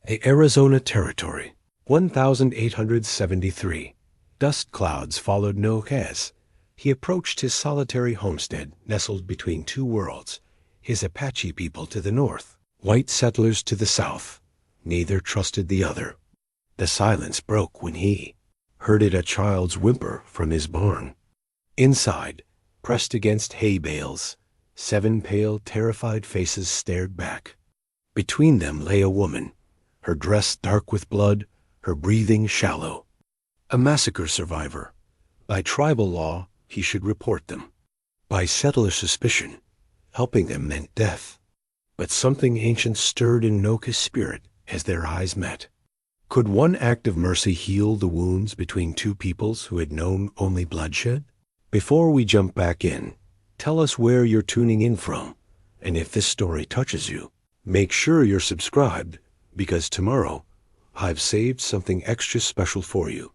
Arizona Territory, 1873. Dust clouds followed Nóġį as he approached his solitary homestead nestled between two worlds, his Apache people to the north, white settlers to the south. Neither trusted the other. The silence broke when he herded a child's whimper from his barn. Inside, pressed against hay bales, 7 pale, terrified faces stared back. Between them lay a woman, her dress dark with blood, her breathing shallow. A massacre survivor. By tribal law, he should report them. By settler suspicion, helping them meant death. But something ancient stirred in Nóġį's spirit as their eyes met. Could one act of mercy heal the wounds between two peoples who had known only bloodshed? Before we jump back in, tell us where you're tuning in from, and if this story touches you, make sure you're subscribed, because tomorrow I've saved something extra special for you.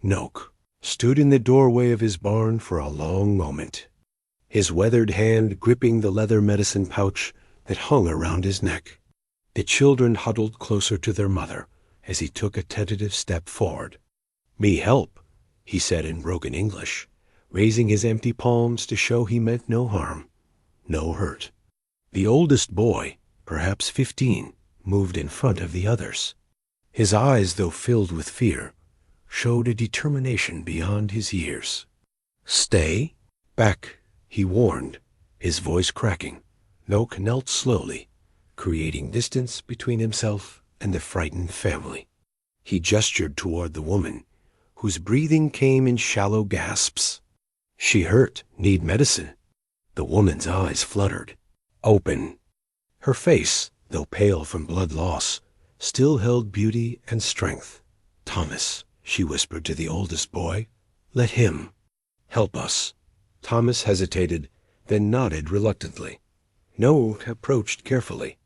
Nóġį stood in the doorway of his barn for a long moment, his weathered hand gripping the leather medicine pouch that hung around his neck. The children huddled closer to their mother as he took a tentative step forward. "Me help," he said in broken English, raising his empty palms to show he meant no harm, no hurt. The oldest boy, perhaps 15, moved in front of the others. His eyes, though filled with fear, showed a determination beyond his years. "Stay back," he warned, his voice cracking. Nóġį knelt slowly, creating distance between himself and the frightened family. He gestured toward the woman, whose breathing came in shallow gasps. "She hurt, need medicine." The woman's eyes fluttered. "Open." Her face, though pale from blood loss, still held beauty and strength. "Thomas," she whispered to the oldest boy, "let him help us." Thomas hesitated, then nodded reluctantly. Nóġį approached carefully.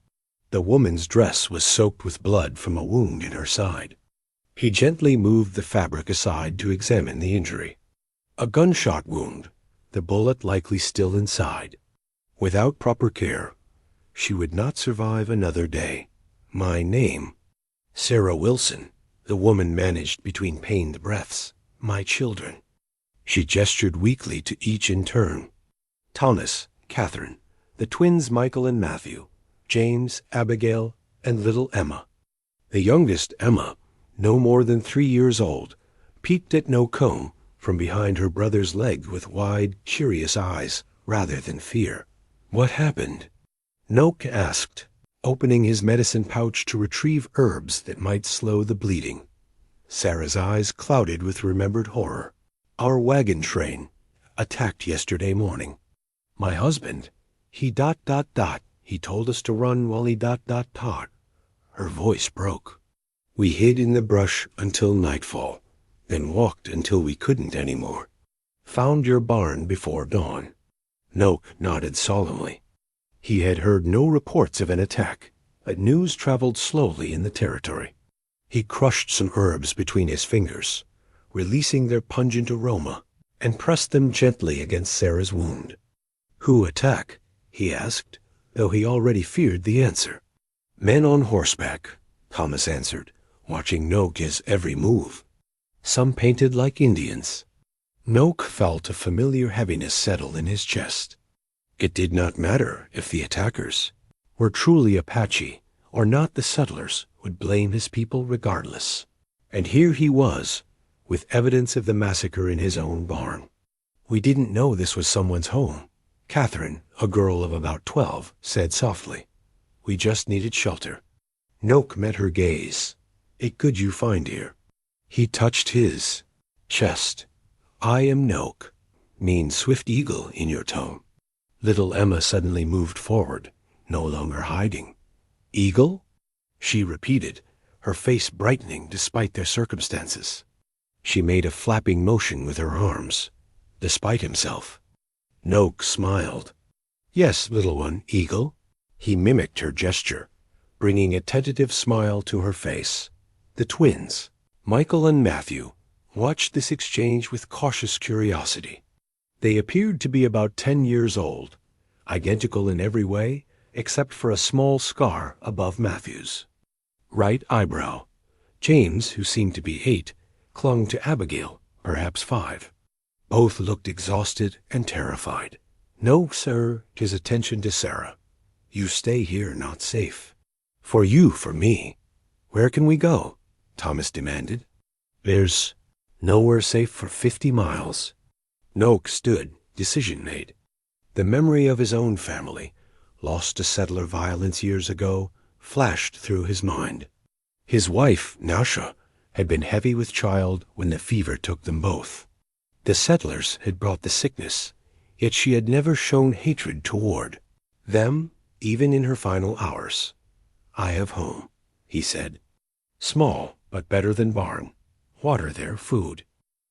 The woman's dress was soaked with blood from a wound in her side. He gently moved the fabric aside to examine the injury. A gunshot wound, the bullet likely still inside. Without proper care, she would not survive another day. "My name?" "Sarah Wilson," the woman managed between pained breaths. "My children." She gestured weakly to each in turn. "Thomas, Catherine, the twins Michael and Matthew, James, Abigail, and little Emma." The youngest, Emma, no more than 3 years old, peeked at Nóġì from behind her brother's leg with wide, curious eyes rather than fear. "What happened?" Nóġì asked, opening his medicine pouch to retrieve herbs that might slow the bleeding. Sarah's eyes clouded with remembered horror. "Our wagon train attacked yesterday morning. My husband, he ... he told us to run while he ... Her voice broke. "We hid in the brush until nightfall, then walked until we couldn't anymore. Found your barn before dawn." Nóġì nodded solemnly. He had heard no reports of an attack, but news traveled slowly in the territory. He crushed some herbs between his fingers, releasing their pungent aroma, and pressed them gently against Sarah's wound. "Who attack?" he asked, though he already feared the answer. "Men on horseback," Thomas answered, watching Nóġį's every move. "Some painted like Indians." Nóġì felt a familiar heaviness settle in his chest. It did not matter if the attackers were truly Apache or not, the settlers would blame his people regardless. And here he was, with evidence of the massacre in his own barn. "We didn't know this was someone's home," Catherine, a girl of about 12, said softly. "We just needed shelter." Nóġì met her gaze. "It good you find here." He touched his chest. "I am Nóġì, means swift eagle in your tongue." Little Emma suddenly moved forward, no longer hiding. "Eagle?" she repeated, her face brightening despite their circumstances. She made a flapping motion with her arms, despite himself. Nóġì smiled. "Yes, little one, eagle." He mimicked her gesture, bringing a tentative smile to her face. The twins, Michael and Matthew, watched this exchange with cautious curiosity. They appeared to be about 10 years old, identical in every way except for a small scar above Matthew's. right eyebrow. James, who seemed to be 8, clung to Abigail, perhaps 5. Both looked exhausted and terrified. "No, sir," his attention to Sarah. "You stay here, not safe. For you, for me." "Where can we go?" Thomas demanded. "There's nowhere safe for 50 miles. Nóġį stood, decision made. The memory of his own family, lost to settler violence years ago, flashed through his mind. His wife, Nóġį, had been heavy with child when the fever took them both. The settlers had brought the sickness, yet she had never shown hatred toward them, even in her final hours. "I have home," he said. "Small, but better than barn. Water there, food."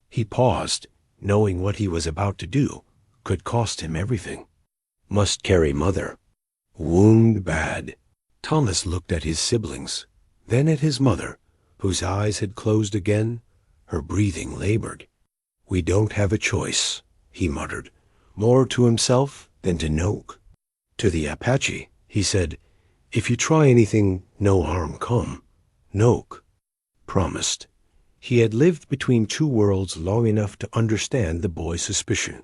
He paused, knowing what he was about to do could cost him everything. Must carry mother. Wound bad. Thomas looked at his siblings, then at his mother, whose eyes had closed again, her breathing labored. "We don't have a choice," he muttered, more to himself than to Nóġį. To the Apache, he said, "If you try anything, no harm come." Nóġį promised. He had lived between two worlds long enough to understand the boy's suspicion.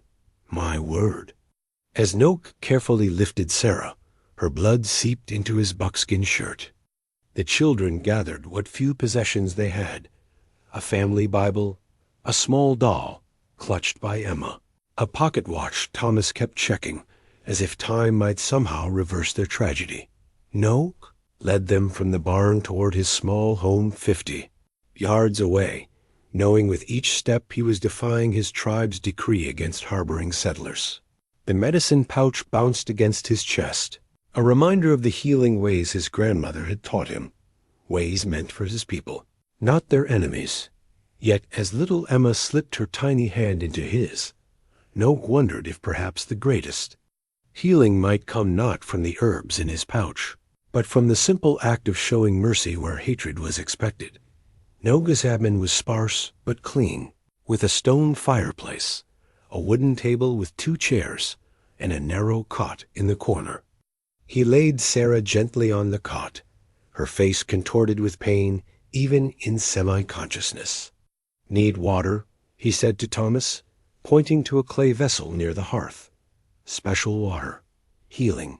"My word." As Nóġį carefully lifted Sarah, her blood seeped into his buckskin shirt. The children gathered what few possessions they had: a family Bible, a small doll, clutched by Emma, a pocket watch Thomas kept checking, as if time might somehow reverse their tragedy. Nóġį led them from the barn toward his small home 50 yards away, knowing with each step he was defying his tribe's decree against harboring settlers. The medicine pouch bounced against his chest, a reminder of the healing ways his grandmother had taught him, ways meant for his people, not their enemies. Yet as little Emma slipped her tiny hand into his, Nóġį wondered if perhaps the greatest healing might come not from the herbs in his pouch, but from the simple act of showing mercy where hatred was expected. Nóġį's cabin was sparse but clean, with a stone fireplace, a wooden table with 2 chairs, and a narrow cot in the corner. He laid Sarah gently on the cot, her face contorted with pain even in semi-consciousness. "Need water?" he said to Thomas, pointing to a clay vessel near the hearth. "Special water. Healing."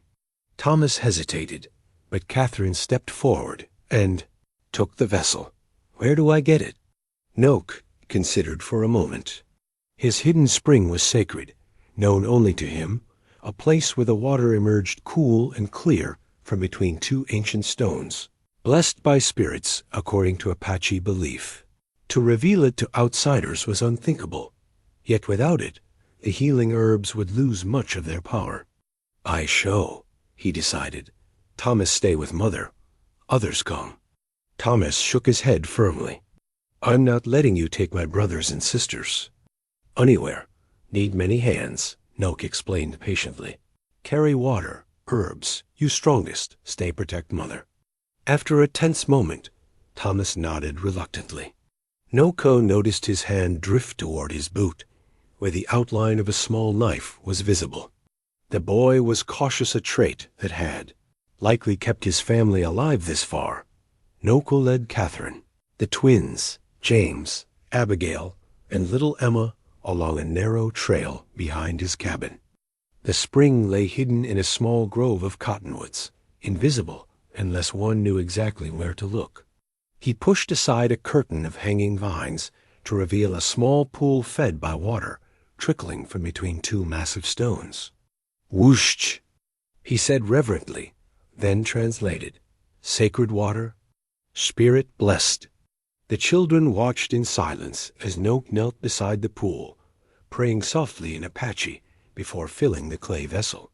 Thomas hesitated, but Catherine stepped forward and took the vessel. "Where do I get it?" Nóġį considered for a moment. His hidden spring was sacred, known only to him, a place where the water emerged cool and clear from between 2 ancient stones, blessed by spirits according to Apache belief. To reveal it to outsiders was unthinkable, yet without it, the healing herbs would lose much of their power. "I show," he decided. "Thomas stay with mother. Others come." Thomas shook his head firmly. "I'm not letting you take my brothers and sisters." "Anywhere. Need many hands," Nóġį explained patiently. "Carry water, herbs, you strongest, stay protect mother." After a tense moment, Thomas nodded reluctantly. Nóġį noticed his hand drift toward his boot, where the outline of a small knife was visible. The boy was cautious, a trait that had likely kept his family alive this far. Nóġį led Catherine, the twins, James, Abigail, and little Emma along a narrow trail behind his cabin. The spring lay hidden in a small grove of cottonwoods, invisible unless one knew exactly where to look. He pushed aside a curtain of hanging vines to reveal a small pool fed by water, trickling from between 2 massive stones. "Whoosh," he said reverently, then translated, "Sacred water, spirit blessed." The children watched in silence as Nóġį knelt beside the pool, praying softly in Apache before filling the clay vessel.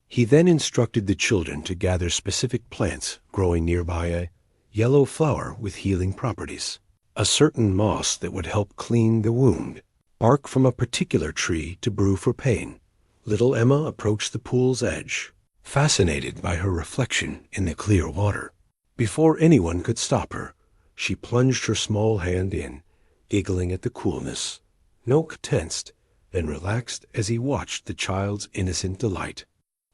He then instructed the children to gather specific plants growing nearby, a yellow flower with healing properties, a certain moss that would help clean the wound, bark from a particular tree to brew for pain. Little Emma approached the pool's edge, fascinated by her reflection in the clear water. Before anyone could stop her, she plunged her small hand in, giggling at the coolness. Nóġį tensed, then relaxed as he watched the child's innocent delight.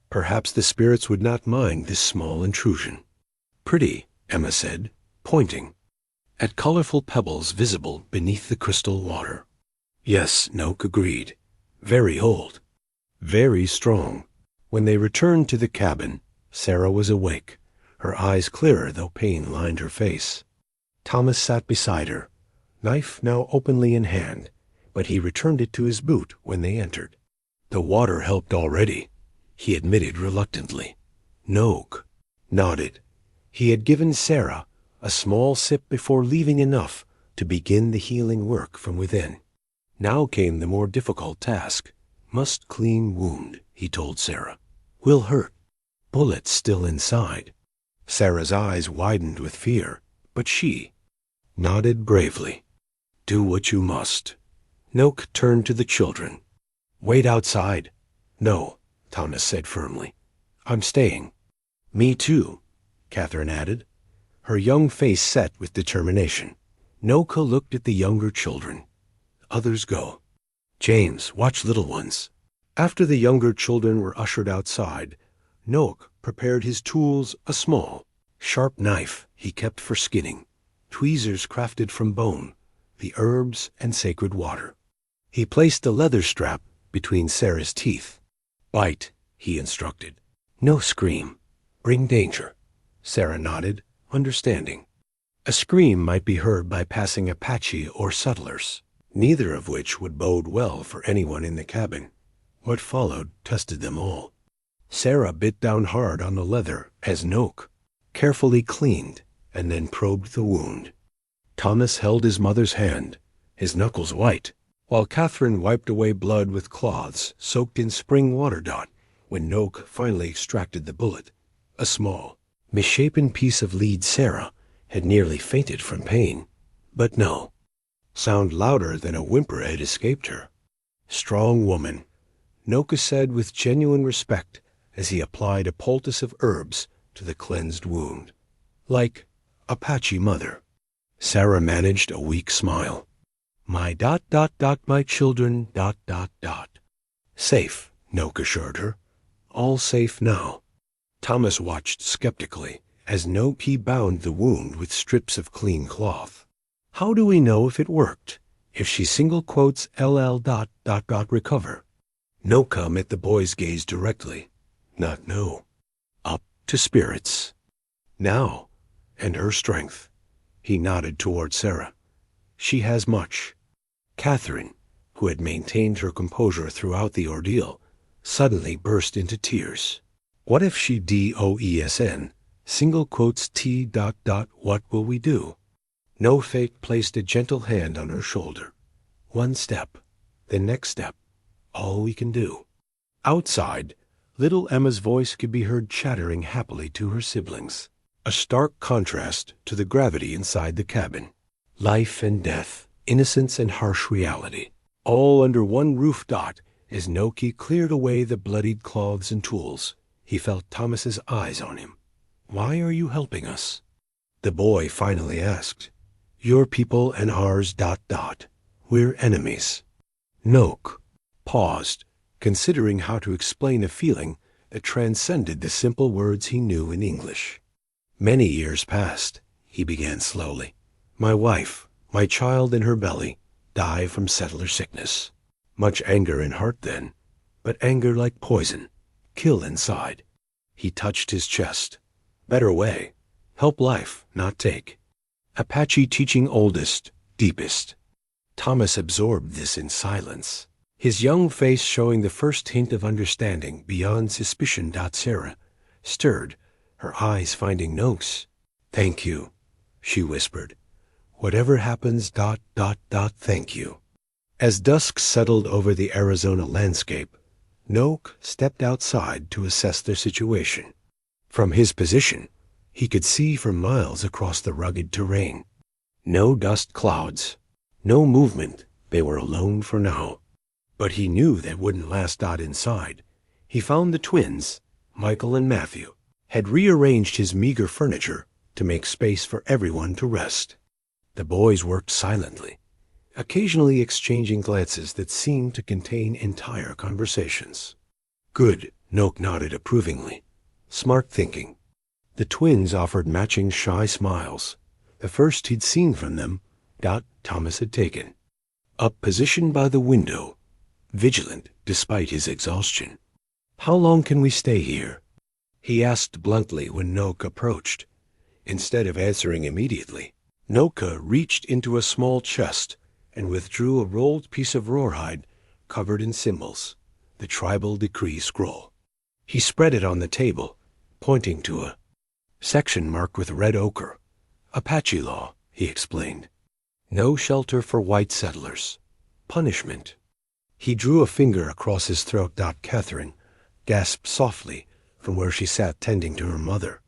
Perhaps the spirits would not mind this small intrusion. "Pretty," Emma said, pointing at colorful pebbles visible beneath the crystal water. Yes, Nóġ agreed. Very old. Very strong. When they returned to the cabin, Sarah was awake, her eyes clearer though pain lined her face. Thomas sat beside her, knife now openly in hand, but he returned it to his boot when they entered. The water helped already, he admitted reluctantly. Nóġ nodded. He had given Sarah a small sip before leaving enough to begin the healing work from within. Now came the more difficult task. Must clean wound, he told Sarah. Will hurt. Bullets still inside. Sarah's eyes widened with fear, but she nodded bravely. Do what you must. Nóġ turned to the children. Wait outside. No, Thomas said firmly. I'm staying. Me too, Catherine added, her young face set with determination. Nóġ looked at the younger children. Others go. James, watch little ones. After the younger children were ushered outside, Nóġ prepared his tools, a small, sharp knife he kept for skinning, tweezers crafted from bone, the herbs and sacred water. He placed the leather strap between Sarah's teeth. Bite, he instructed. No scream. Bring danger. Sarah nodded, understanding. A scream might be heard by passing Apache or settlers, neither of which would bode well for anyone in the cabin. What followed tested them all. Sarah bit down hard on the leather as Nóġ carefully cleaned and then probed the wound. Thomas held his mother's hand, his knuckles white, while Catherine wiped away blood with cloths soaked in spring water. When Nóġ finally extracted the bullet, a small, misshapen piece of lead, Sarah had nearly fainted from pain. But no. Sound louder than a whimper had escaped her. Strong woman, Nóġ said with genuine respect as he applied a poultice of herbs to the cleansed wound. Like Apache mother. Sarah managed a weak smile. My ... my children ... Safe, Nóġ assured her. All safe now. Thomas watched skeptically as Nóġ bound the wound with strips of clean cloth. How do we know if it worked? If she single quotes LL ... recover? Nóġ met the boy's gaze directly. Not no. Up to spirits. Now, and her strength. He nodded toward Sarah. She has much. Catherine, who had maintained her composure throughout the ordeal, suddenly burst into tears. What if she DOESN, single quotes T ... what will we do? No fate placed a gentle hand on her shoulder. One step, the next step, all we can do. Outside, little Emma's voice could be heard chattering happily to her siblings, a stark contrast to the gravity inside the cabin. Life and death, innocence and harsh reality, all under one roof. As Nóġ cleared away the bloodied cloths and tools, he felt Thomas's eyes on him. Why are you helping us? The boy finally asked. Your people and ours ... We're enemies. Nóġ paused, considering how to explain a feeling that transcended the simple words he knew in English. Many years passed, he began slowly. My wife, my child in her belly, die from settler sickness. Much anger in heart then, but anger like poison, kill inside. He touched his chest. Better way. Help life, not take. Apache teaching oldest, deepest. Thomas absorbed this in silence, his young face showing the first hint of understanding beyond suspicion. Sarah stirred, her eyes finding Nóġ's. Thank you, she whispered. Whatever happens ... thank you. As dusk settled over the Arizona landscape, Nóġ stepped outside to assess their situation. From his position, he could see for miles across the rugged terrain. No dust clouds, no movement. They were alone for now. But he knew that wouldn't last. Inside, he found the twins, Michael and Matthew, had rearranged his meager furniture to make space for everyone to rest. The boys worked silently, occasionally exchanging glances that seemed to contain entire conversations. Good, Nóġ nodded approvingly. Smart thinking. The twins offered matching shy smiles, the first he'd seen from them, Thomas had taken. Up positioned by the window, vigilant despite his exhaustion. "How long can we stay here?" he asked bluntly when Nóġ approached. Instead of answering immediately, Nóġ reached into a small chest and withdrew a rolled piece of rawhide covered in symbols, the tribal decree scroll. He spread it on the table, pointing to a section marked with red ochre. "Apache law," he explained. "No shelter for white settlers. Punishment." He drew a finger across his throat. Catherine gasped softly from where she sat tending to her mother.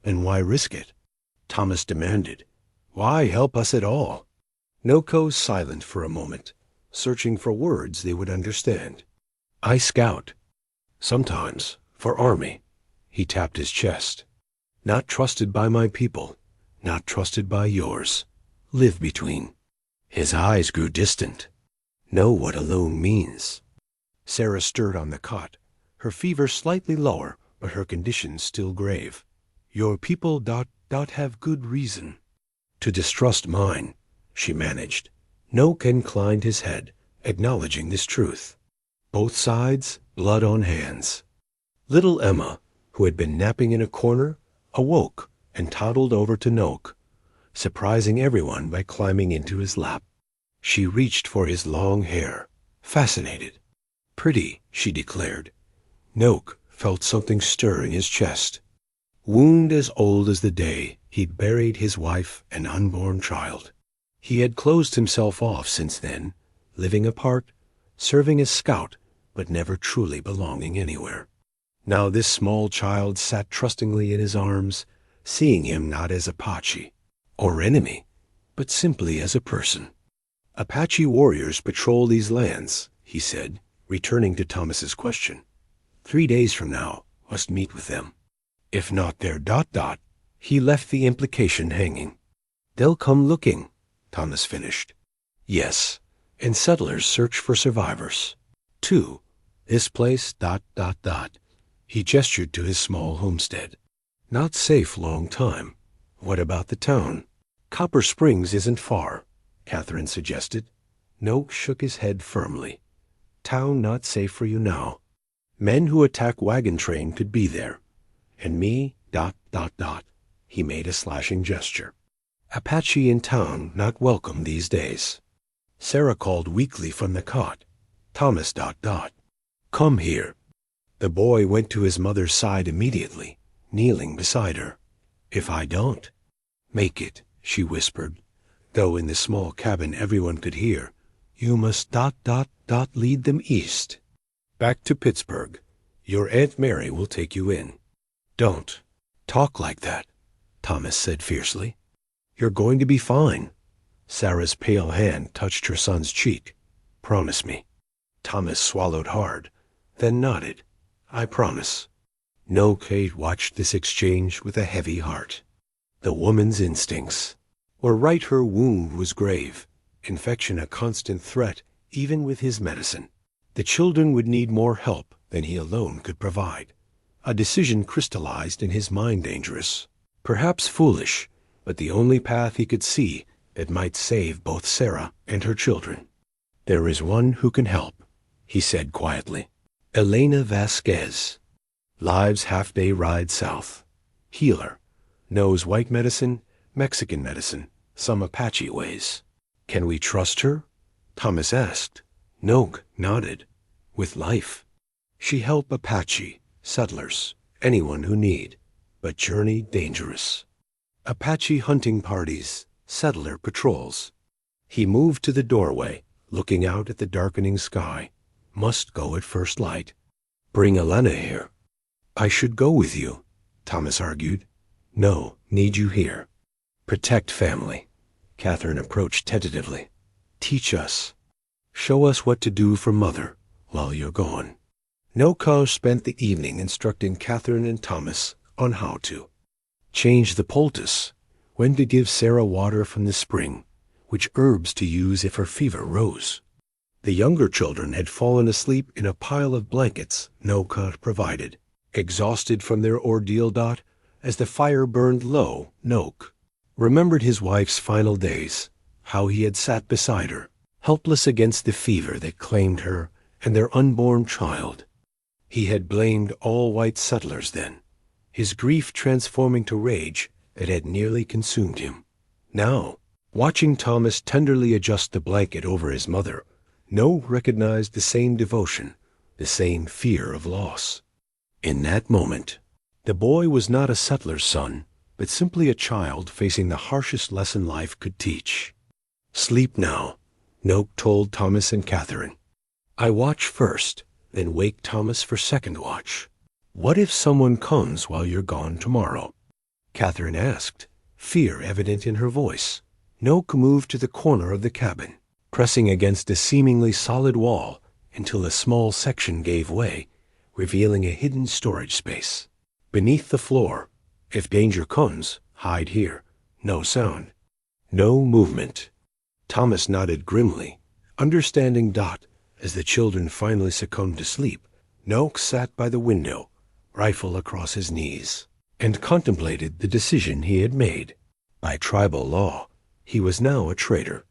"And why risk it?" Thomas demanded. "Why help us at all?" Nóġ was silent for a moment, searching for words they would understand. "I scout. Sometimes for army." He tapped his chest. "Not trusted by my people, not trusted by yours. Live between." His eyes grew distant. "Know what alone means." Sarah stirred on the cot, her fever slightly lower, but her condition still grave. "Your people have good reason to distrust mine," she managed. Nóġ inclined his head, acknowledging this truth. Both sides, blood on hands. Little Emma, who had been napping in a corner, awoke and toddled over to Nóġ, surprising everyone by climbing into his lap. She reached for his long hair, fascinated. "Pretty," she declared. Nóġ felt something stir in his chest. Wound as old as the day he'd buried his wife and unborn child. He had closed himself off since then, living apart, serving as scout, but never truly belonging anywhere. Now this small child sat trustingly in his arms, seeing him not as Apache or enemy, but simply as a person. "Apache warriors patrol these lands," he said, returning to Thomas's question. 3 days from now, must meet with them. If not there, he left the implication hanging. "They'll come looking," Thomas finished. "Yes, and settlers search for survivors. 2. This place, He gestured to his small homestead. "Not safe long time. What about the town?" "Copper Springs isn't far," Catherine suggested. Nóġ shook his head firmly. "Town not safe for you now. Men who attack wagon train could be there. And me, He made a slashing gesture. "Apache in town not welcome these days." Sarah called weakly from the cot. "Thomas, come here." The boy went to his mother's side immediately, kneeling beside her. "If I don't?" "Make it," she whispered, though in the small cabin everyone could hear. "You must lead them east. Back to Pittsburgh. Your Aunt Mary will take you in." "Don't talk like that," Thomas said fiercely. "You're going to be fine." Sarah's pale hand touched her son's cheek. "Promise me." Thomas swallowed hard, then nodded. "I promise." Nóġ watched this exchange with a heavy heart. The woman's instincts were right. Her wound was grave, infection a constant threat, even with his medicine. The children would need more help than he alone could provide. A decision crystallized in his mind, dangerous, perhaps foolish, but the only path he could see that might save both Sarah and her children. "There is one who can help," he said quietly. "Elena Vasquez. Lives half-day ride south. Healer. Knows white medicine, Mexican medicine, some Apache ways." "Can we trust her?" Thomas asked. Nóġ nodded. "With life. She help Apache, settlers, anyone who need, but journey dangerous. Apache hunting parties, settler patrols." He moved to the doorway, looking out at the darkening sky. "Must go at first light. Bring Elena here." "I should go with you," Thomas argued. "No, need you here. Protect family." Catherine approached tentatively. "Teach us. Show us what to do for Mother while you're gone." Nóġ spent the evening instructing Catherine and Thomas on how to change the poultice, when to give Sarah water from the spring, which herbs to use if her fever rose. The younger children had fallen asleep in a pile of blankets Nóġ provided, exhausted from their ordeal. As the fire burned low, Nóġ remembered his wife's final days, how he had sat beside her, helpless against the fever that claimed her and their unborn child. He had blamed all white settlers then, his grief transforming to rage that had nearly consumed him. Now, watching Thomas tenderly adjust the blanket over his mother, Nóġ recognized the same devotion, the same fear of loss. In that moment, the boy was not a settler's son, but simply a child facing the harshest lesson life could teach. "Sleep now," Nóġ told Thomas and Catherine. "I watch first, then wake Thomas for second watch. What if someone comes while you're gone tomorrow?" Catherine asked, fear evident in her voice. Nóġ moved to the corner of the cabin, pressing against a seemingly solid wall until a small section gave way, revealing a hidden storage space. Beneath the floor, "If danger comes, hide here. No sound. No movement." Thomas nodded grimly, understanding Dot. As the children finally succumbed to sleep, Nóġ sat by the window, rifle across his knees, and contemplated the decision he had made. By tribal law, he was now a traitor.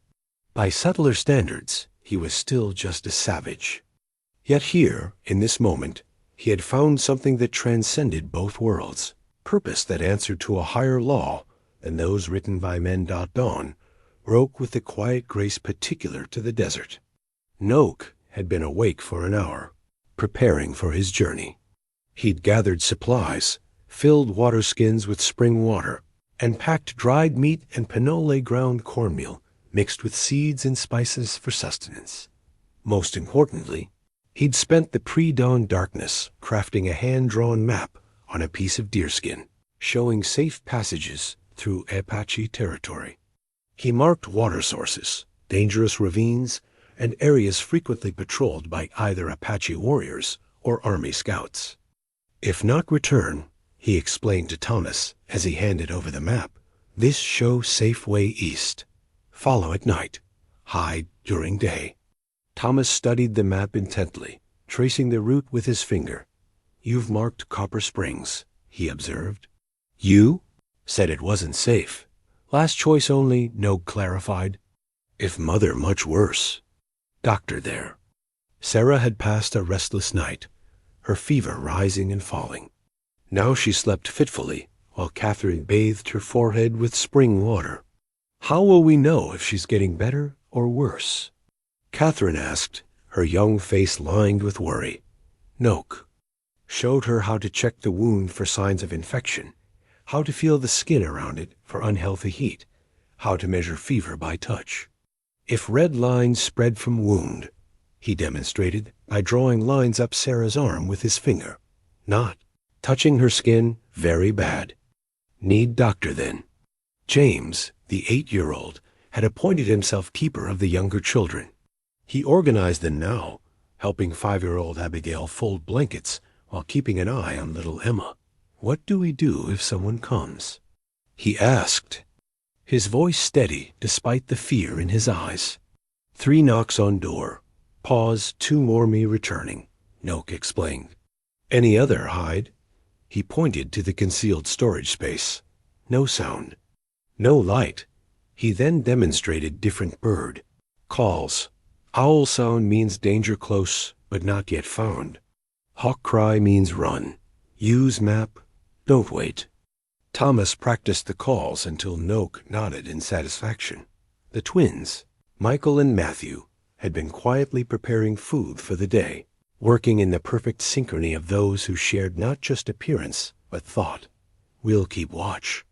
By settler standards, he was still just a savage. Yet here, in this moment, he had found something that transcended both worlds, purpose that answered to a higher law than those written by men. Dawn broke with the quiet grace particular to the desert. Nóġ had been awake for an hour, preparing for his journey. He'd gathered supplies, filled water skins with spring water, and packed dried meat and pinole ground cornmeal mixed with seeds and spices for sustenance. Most importantly, he'd spent the pre-dawn darkness crafting a hand-drawn map on a piece of deerskin, showing safe passages through Apache territory. He marked water sources, dangerous ravines, and areas frequently patrolled by either Apache warriors or army scouts. "If not return," he explained to Thomas as he handed over the map, "this show safe way east. Follow at night. Hide during day." Thomas studied the map intently, tracing the route with his finger. "You've marked Copper Springs," he observed. "You?" "Said it wasn't safe. Last choice only," Nóġ clarified. "If mother much worse. Doctor there." Sarah had passed a restless night, her fever rising and falling. Now she slept fitfully, while Catherine bathed her forehead with spring water. "How will we know if she's getting better or worse?" Catherine asked, her young face lined with worry. Nóġ showed her how to check the wound for signs of infection, how to feel the skin around it for unhealthy heat, how to measure fever by touch. If red lines spread from wound, he demonstrated by drawing lines up Sarah's arm with his finger. Not touching her skin, very bad. Need doctor then. James, the 8-year-old, had appointed himself keeper of the younger children. He organized them now, helping 5-year-old Abigail fold blankets while keeping an eye on little Emma. "What do we do if someone comes?" he asked, his voice steady despite the fear in his eyes. 3 knocks on door. Pause, 2 more me returning, Nóġ explained. "Any other hide?" He pointed to the concealed storage space. No sound. No light. He then demonstrated different bird calls. Owl sound means danger close, but not yet found. Hawk cry means run. Use map. Don't wait. Thomas practiced the calls until Nóġ nodded in satisfaction. The twins, Michael and Matthew, had been quietly preparing food for the day, working in the perfect synchrony of those who shared not just appearance, but thought. "We'll keep watch."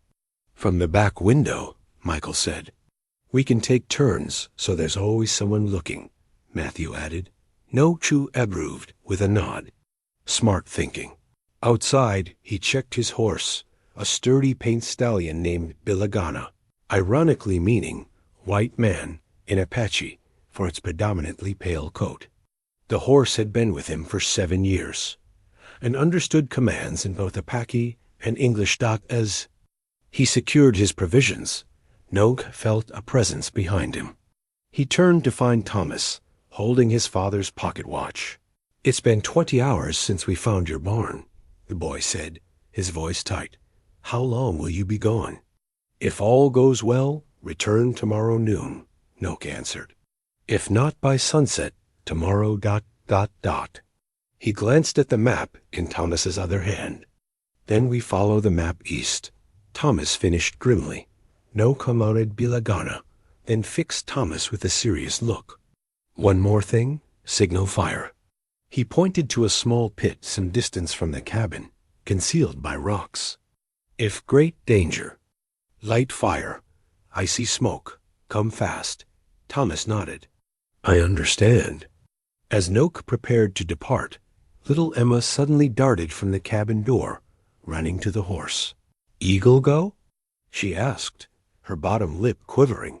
"From the back window," Michael said. "We can take turns, so there's always someone looking," Matthew added. Nóġ approved with a nod. Smart thinking. Outside, he checked his horse, a sturdy paint stallion named Bilagana, ironically meaning white man in Apache for its predominantly pale coat. The horse had been with him for 7 years, and understood commands in both Apache and English as he secured his provisions. Nóġ felt a presence behind him. He turned to find Thomas, holding his father's pocket watch. "It's been 20 hours since we found your barn," the boy said, his voice tight. "How long will you be gone?" If all goes well, return tomorrow noon, Nóġį answered. If not by sunset, tomorrow ... He glanced at the map in Thomas's other hand. Then we follow the map east. Thomas finished grimly. Nóġį mounted Bilagana, then fixed Thomas with a serious look. One more thing, signal fire. He pointed to a small pit some distance from the cabin, concealed by rocks. If great danger, light fire. I see smoke. Come fast. Thomas nodded. I understand. As Nóġį prepared to depart, little Emma suddenly darted from the cabin door, running to the horse. Eagle go? She asked, her bottom lip quivering.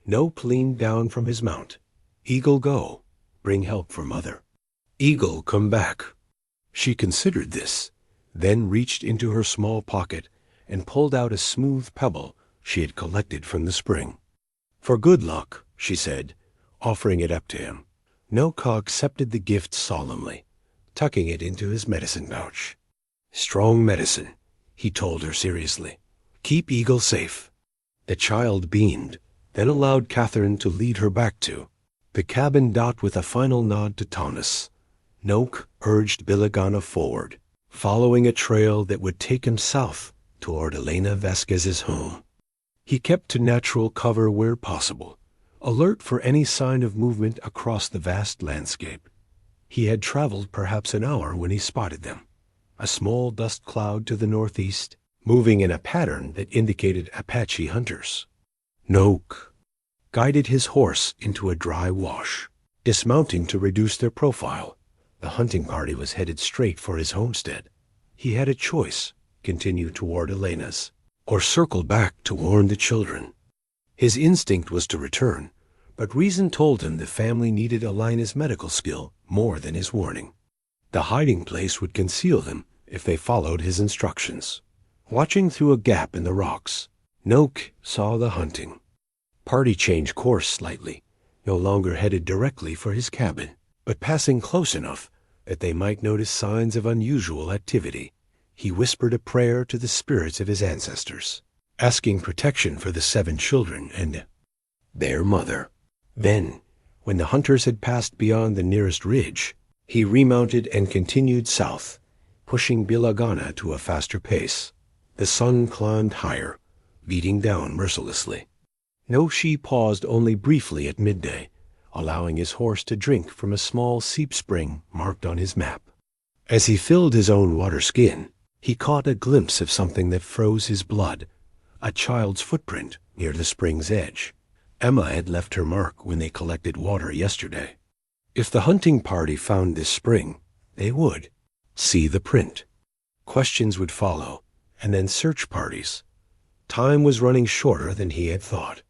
Nóġį leaned down from his mount. Eagle go. Bring help for mother. Eagle come back. She considered this, then reached into her small pocket and pulled out a smooth pebble she had collected from the spring. For good luck, she said, offering it up to him. Nóġį accepted the gift solemnly, tucking it into his medicine pouch. Strong medicine, he told her seriously. Keep Eagle safe. The child beamed, then allowed Catherine to lead her back to the cabin. With a final nod to Thomas, Nóġį urged Bilagana forward, following a trail that would take him south toward Elena Vasquez's home. He kept to natural cover where possible, alert for any sign of movement across the vast landscape. He had traveled perhaps an hour when he spotted them, a small dust cloud to the northeast, moving in a pattern that indicated Apache hunters. Nóġį guided his horse into a dry wash. Dismounting to reduce their profile, the hunting party was headed straight for his homestead. He had a choice: continue toward Elena's, or circle back to warn the children. His instinct was to return, but reason told him the family needed Elena's medical skill more than his warning. The hiding place would conceal them if they followed his instructions. Watching through a gap in the rocks, Nóġį saw the hunting party change course slightly, no longer headed directly for his cabin, but passing close enough that they might notice signs of unusual activity. He whispered a prayer to the spirits of his ancestors, asking protection for the 7 children and their mother. Then, when the hunters had passed beyond the nearest ridge, he remounted and continued south, pushing Bilagana to a faster pace. The sun climbed higher, beating down mercilessly. Nóġì paused only briefly at midday, allowing his horse to drink from a small seep spring marked on his map. As he filled his own water skin, he caught a glimpse of something that froze his blood, a child's footprint near the spring's edge. Emma had left her mark when they collected water yesterday. If the hunting party found this spring, they would see the print. Questions would follow, and then search parties. Time was running shorter than he had thought.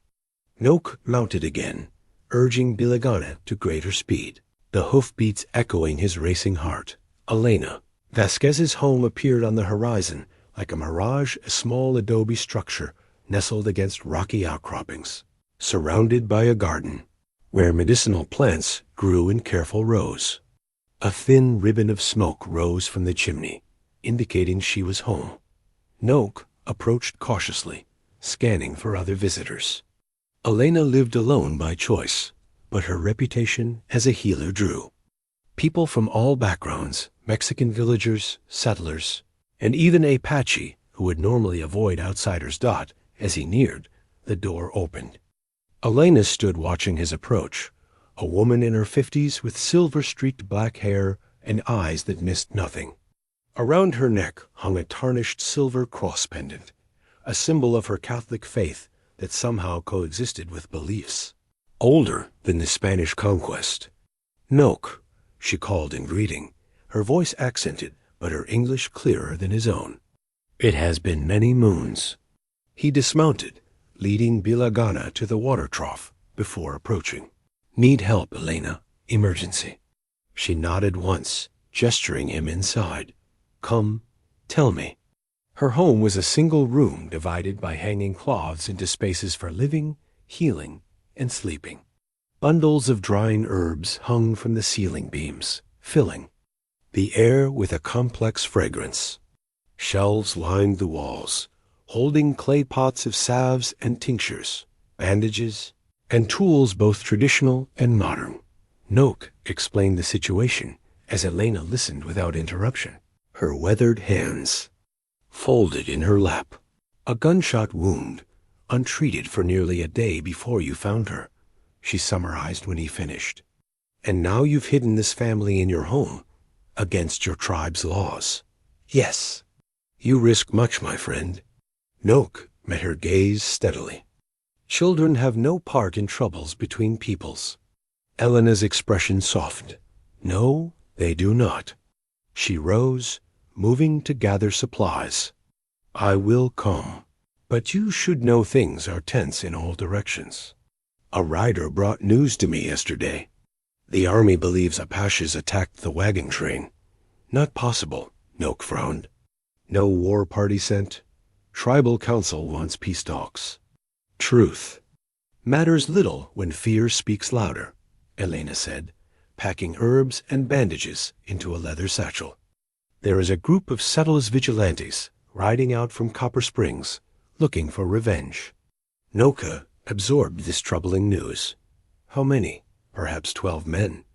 Nóġì mounted again, urging Bilagana to greater speed, the hoofbeats echoing his racing heart. Elena Vasquez's home appeared on the horizon like a mirage, a small adobe structure nestled against rocky outcroppings, surrounded by a garden where medicinal plants grew in careful rows. A thin ribbon of smoke rose from the chimney, indicating she was home. Nóġì approached cautiously, scanning for other visitors. Elena lived alone by choice, but her reputation as a healer drew. People from all backgrounds, Mexican villagers, settlers, and even Apache, who would normally avoid outsiders. As he neared, the door opened. Elena stood watching his approach, a woman in her 50s with silver-streaked black hair and eyes that missed nothing. Around her neck hung a tarnished silver cross pendant, a symbol of her Catholic faith that somehow coexisted with beliefs older than the Spanish conquest. Nóġì, she called in greeting, her voice accented, but her English clearer than his own. It has been many moons. He dismounted, leading Bilagana to the water trough before approaching. Need help, Elena? Emergency. She nodded once, gesturing him inside. Come, tell me. Her home was a single room divided by hanging cloths into spaces for living, healing, and sleeping. Bundles of drying herbs hung from the ceiling beams, filling the air with a complex fragrance. Shelves lined the walls, holding clay pots of salves and tinctures, bandages, and tools both traditional and modern. Nóġį explained the situation as Elena listened without interruption, her weathered hands folded in her lap. A gunshot wound, untreated for nearly a day before you found her, she summarized when he finished. And now you've hidden this family in your home, against your tribe's laws. Yes, you risk much, my friend. Nóġį met her gaze steadily. Children have no part in troubles between peoples. Elena's expression softened. No, they do not. She rose, moving to gather supplies. I will come, but you should know things are tense in all directions. A rider brought news to me yesterday. The army believes Apaches attacked the wagon train. Not possible, Nóġį frowned. No war party sent. Tribal council wants peace talks. Truth matters little when fear speaks louder, Elena said, packing herbs and bandages into a leather satchel. There is a group of settlers vigilantes riding out from Copper Springs, looking for revenge. Nóġį absorbed this troubling news. How many? Perhaps 12 men,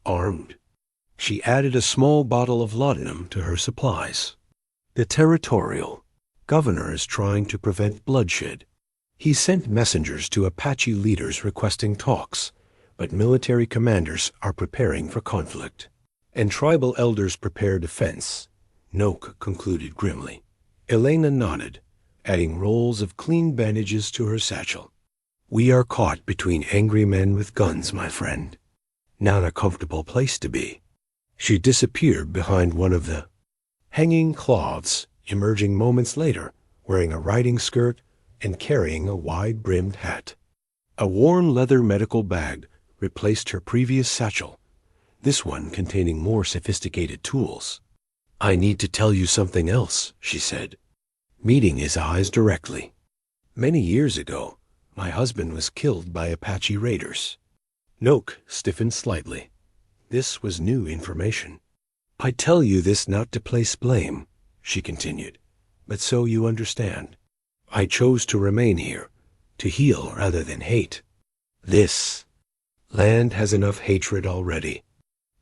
armed. She added a small bottle of laudanum to her supplies. The territorial governor is trying to prevent bloodshed. He sent messengers to Apache leaders requesting talks, but military commanders are preparing for conflict. And tribal elders prepare defense, Nóġį concluded grimly. Elena nodded, adding rolls of clean bandages to her satchel. We are caught between angry men with guns, my friend. Not a comfortable place to be. She disappeared behind one of the hanging cloths, emerging moments later, wearing a riding skirt and carrying a wide-brimmed hat. A worn leather medical bag replaced her previous satchel, this one containing more sophisticated tools. I need to tell you something else, she said, meeting his eyes directly. Many years ago, my husband was killed by Apache raiders. Nóġį stiffened slightly. This was new information. I tell you this not to place blame, she continued, but so you understand. I chose to remain here, to heal rather than hate. This land has enough hatred already.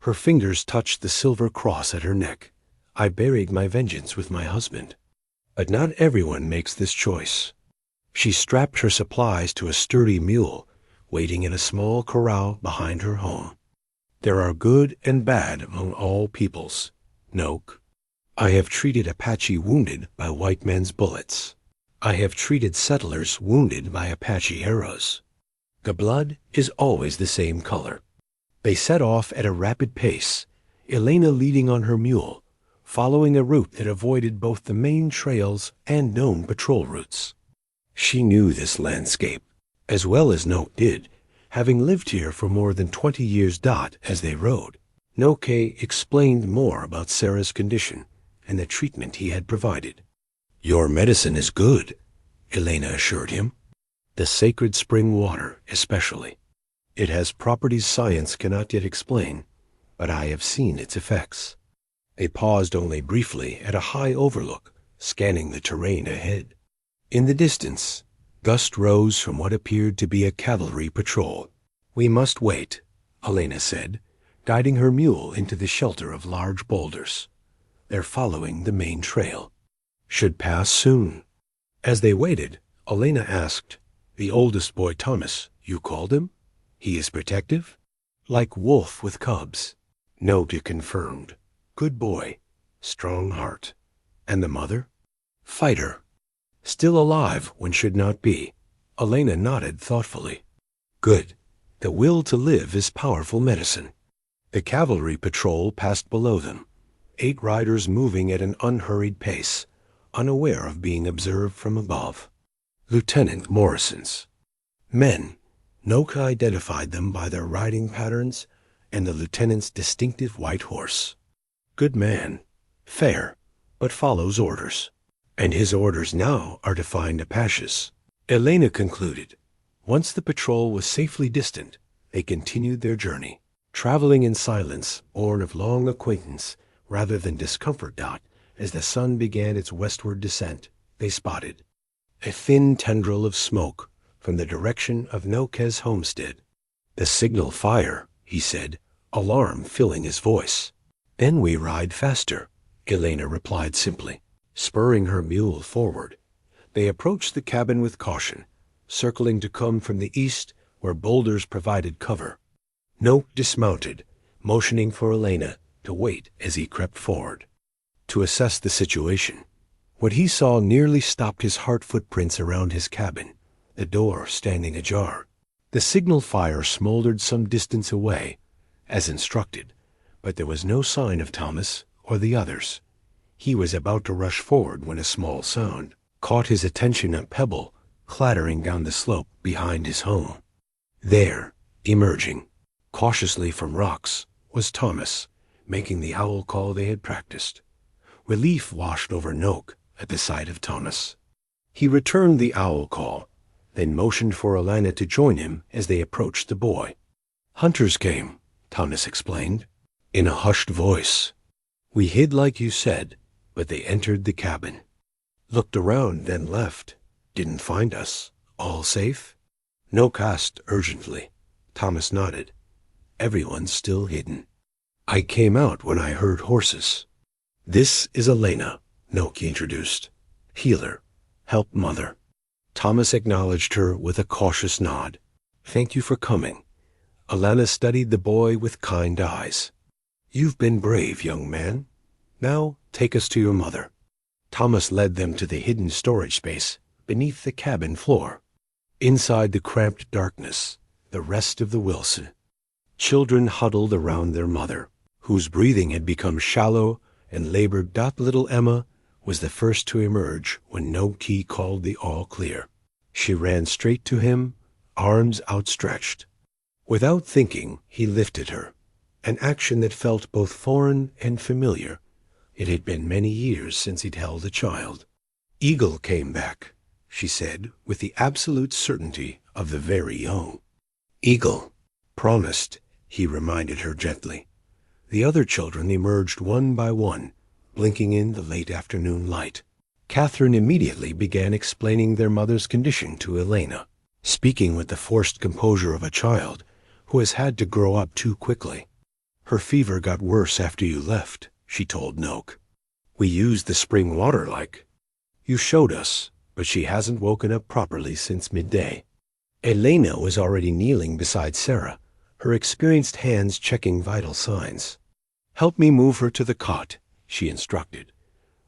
Her fingers touched the silver cross at her neck. I buried my vengeance with my husband. But not everyone makes this choice. She strapped her supplies to a sturdy mule, waiting in a small corral behind her home. There are good and bad among all peoples, Nóġį. I have treated Apache wounded by white men's bullets. I have treated settlers wounded by Apache arrows. The blood is always the same color. They set off at a rapid pace, Elena leading on her mule, following a route that avoided both the main trails and known patrol routes. She knew this landscape, as well as Nóġį did, having lived here for more than 20 years. As they rode, Nóġį explained more about Sarah's condition and the treatment he had provided. Your medicine is good, Elena assured him. The sacred spring water, especially. It has properties science cannot yet explain, but I have seen its effects. They paused only briefly at a high overlook, scanning the terrain ahead. In the distance, dust rose from what appeared to be a cavalry patrol. We must wait, Elena said, guiding her mule into the shelter of large boulders. They're following the main trail. Should pass soon. As they waited, Elena asked, The oldest boy, Thomas, you called him? He is protective? Like wolf with cubs. Nóġį confirmed. Good boy, strong heart. And the mother? Fighter. Still alive when should not be. Elena nodded thoughtfully. Good. The will to live is powerful medicine. The cavalry patrol passed below them, 8 riders moving at an unhurried pace, unaware of being observed from above. Lieutenant Morrison's. Men. Nóġį identified them by their riding patterns and the lieutenant's distinctive white horse. Good man. Fair, but follows orders. And his orders now are to find Apaches. Elena concluded. Once the patrol was safely distant, they continued their journey, traveling in silence, born of long acquaintance rather than discomfort. As the sun began its westward descent, they spotted a thin tendril of smoke from the direction of Nóġį's homestead. "The signal fire," he said, alarm filling his voice. "Then we ride faster," Elena replied simply, spurring her mule forward. They approached the cabin with caution, circling to come from the east where boulders provided cover. Nóġį dismounted, motioning for Elena to wait as he crept forward. To assess the situation, what he saw nearly stopped his heart footprints around his cabin, the door standing ajar. The signal fire smoldered some distance away, as instructed, but there was no sign of Thomas or the others. He was about to rush forward when a small sound caught his attention, a pebble clattering down the slope behind his home. There, emerging cautiously from rocks, was Thomas, making the owl call they had practiced. Relief washed over Nóġį at the sight of Thomas. He returned the owl call, then motioned for Elena to join him as they approached the boy. "Hunters came," Thomas explained, in a hushed voice. "We hid like you said, but they entered the cabin. Looked around, then left. Didn't find us. All safe?" Nóġį asked urgently. Thomas nodded. "Everyone's still hidden. I came out when I heard horses." "This is Elena," Nóġį introduced. "Healer. Help mother." Thomas acknowledged her with a cautious nod. "Thank you for coming." Elena studied the boy with kind eyes. "You've been brave, young man. Now take us to your mother." Thomas led them to the hidden storage space beneath the cabin floor. Inside the cramped darkness, the rest of the Wilson. Children huddled around their mother, whose breathing had become shallow and labored. Little Emma was the first to emerge when Nóġì called the all clear. She ran straight to him, arms outstretched. Without thinking, he lifted her, an action that felt both foreign and familiar. It had been many years since he'd held a child. "Eagle came back," she said, with the absolute certainty of the very young. "Eagle promised," he reminded her gently. The other children emerged one by one, blinking in the late afternoon light. Catherine immediately began explaining their mother's condition to Elena, speaking with the forced composure of a child who has had to grow up too quickly. "Her fever got worse after you left," she told Nóġì. "We used the spring water like you showed us, but she hasn't woken up properly since midday." Elena was already kneeling beside Sarah, her experienced hands checking vital signs. "Help me move her to the cot," she instructed.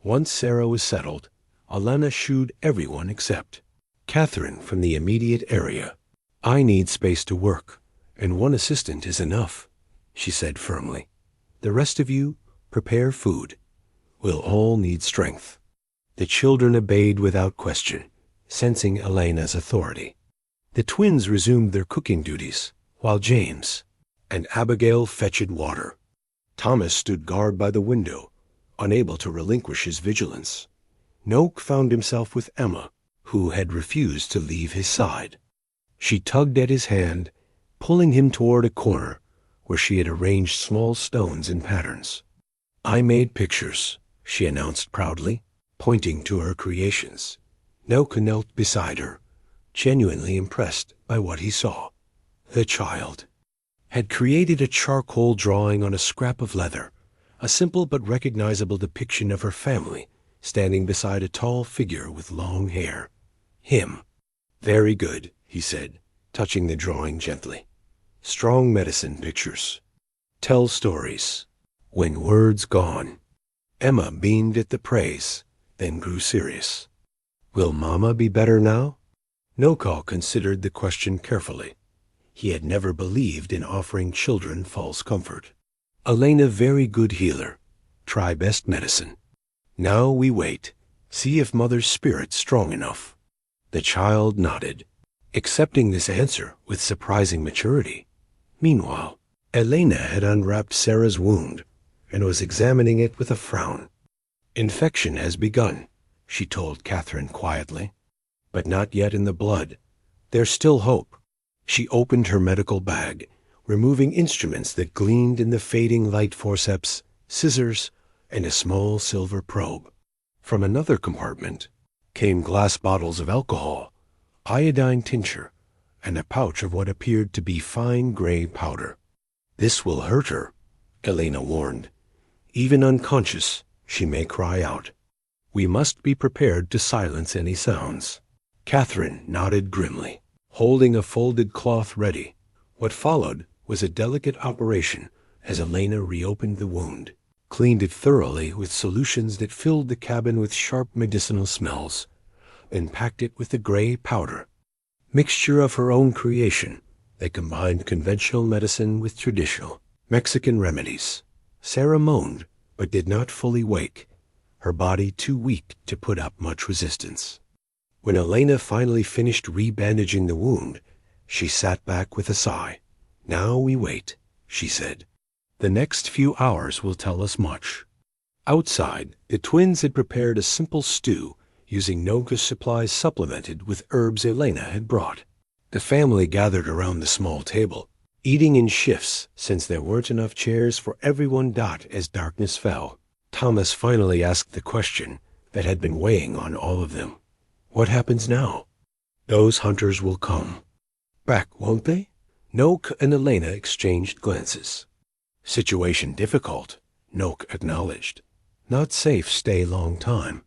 Once Sarah was settled, Elena shooed everyone except Catherine from the immediate area. "I need space to work, and one assistant is enough," she said firmly. "The rest of you, prepare food. We'll all need strength." The children obeyed without question, sensing Elena's authority. The twins resumed their cooking duties, while James and Abigail fetched water. Thomas stood guard by the window, unable to relinquish his vigilance. Nóġì found himself with Emma, who had refused to leave his side. She tugged at his hand, pulling him toward a corner where she had arranged small stones in patterns. "I made pictures," she announced proudly, pointing to her creations. Nóġì knelt beside her, genuinely impressed by what he saw. The child had created a charcoal drawing on a scrap of leather, a simple but recognizable depiction of her family standing beside a tall figure with long hair. "Him." "Very good," he said, touching the drawing gently. "Strong medicine pictures. Tell stories. When words gone." Emma beamed at the praise, then grew serious. "Will Mama be better now?" Nóġì considered the question carefully. He had never believed in offering children false comfort. "Elena very good healer. Try best medicine. Now we wait, see if Mother's spirit's strong enough." The child nodded, accepting this answer with surprising maturity. Meanwhile, Elena had unwrapped Sarah's wound and was examining it with a frown. "Infection has begun," she told Catherine quietly, "but not yet in the blood. There's still hope." She opened her medical bag, removing instruments that gleamed in the fading light: forceps, scissors, and a small silver probe. From another compartment, came glass bottles of alcohol, iodine tincture, and a pouch of what appeared to be fine gray powder. "This will hurt her," Elena warned. "Even unconscious, she may cry out. We must be prepared to silence any sounds." Catherine nodded grimly, holding a folded cloth ready. What followed was a delicate operation as Elena reopened the wound, cleaned it thoroughly with solutions that filled the cabin with sharp medicinal smells, and packed it with the gray powder. Mixture of her own creation, they combined conventional medicine with traditional Mexican remedies. Sarah moaned, but did not fully wake, her body too weak to put up much resistance. When Elena finally finished rebandaging the wound, she sat back with a sigh. "Now we wait," she said. "The next few hours will tell us much." Outside, the twins had prepared a simple stew using Nóġį's supplies supplemented with herbs Elena had brought. The family gathered around the small table, eating in shifts since there weren't enough chairs for everyone. As darkness fell, Thomas finally asked the question that had been weighing on all of them. "What happens now?" "Those hunters will come back, won't they?" Nóġì and Elena exchanged glances. "Situation difficult," Nóġì acknowledged. "Not safe stay long time."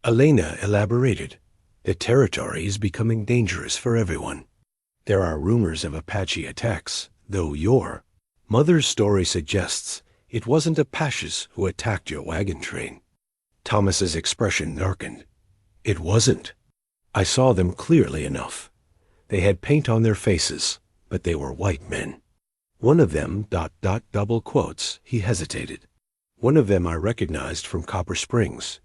Elena elaborated. "The territory is becoming dangerous for everyone. There are rumors of Apache attacks, though your mother's story suggests it wasn't Apaches who attacked your wagon train." Thomas's expression darkened. "It wasn't. I saw them clearly enough. They had paint on their faces, but they were white men. One of them, double quotes, he hesitated. One of them I recognized from Copper Springs.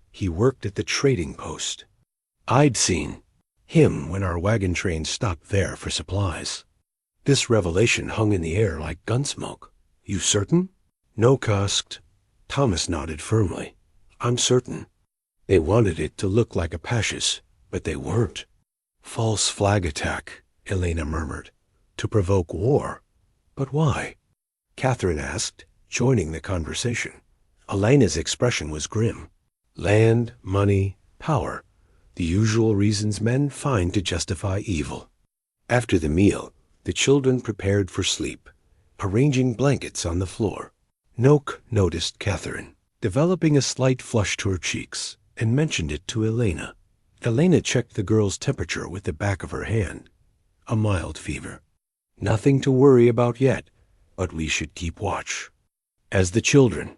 He worked at the trading post. I'd seen him when our wagon train stopped there for supplies." This revelation hung in the air like gunsmoke. "You certain?" Nóġì asked. Thomas nodded firmly. "I'm certain. They wanted it to look like Apaches, but they weren't." "False flag attack," Elena murmured. "To provoke war. But why?" Catherine asked, joining the conversation. Elena's expression was grim. "Land, money, power. The usual reasons men find to justify evil." After the meal, the children prepared for sleep, arranging blankets on the floor. Nóġì noticed Catherine, developing a slight flush to her cheeks, and mentioned it to Elena. Elena checked the girl's temperature with the back of her hand. A mild fever. "Nothing to worry about yet, but we should keep watch." As the children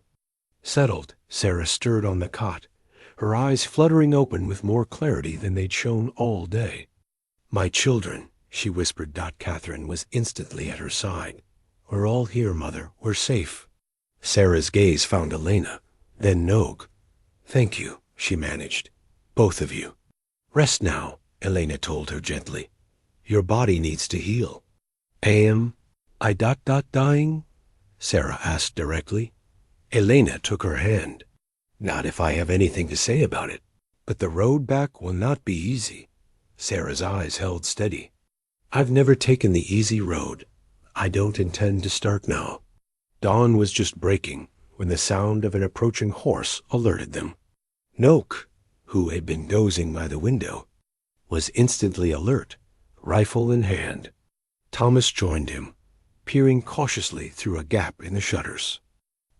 settled, Sarah stirred on the cot, her eyes fluttering open with more clarity than they'd shown all day. "My children," she whispered. Catherine was instantly at her side. "We're all here, Mother. We're safe." Sarah's gaze found Elena, then Nóġì. "Thank you," she managed. "Both of you." "Rest now," Elena told her gently. "Your body needs to heal." "Am I dying?" Sarah asked directly. Elena took her hand. "Not if I have anything to say about it. But the road back will not be easy." Sarah's eyes held steady. "I've never taken the easy road. I don't intend to start now." Dawn was just breaking when the sound of an approaching horse alerted them. Nóġì, who had been dozing by the window, was instantly alert, rifle in hand. Thomas joined him, peering cautiously through a gap in the shutters.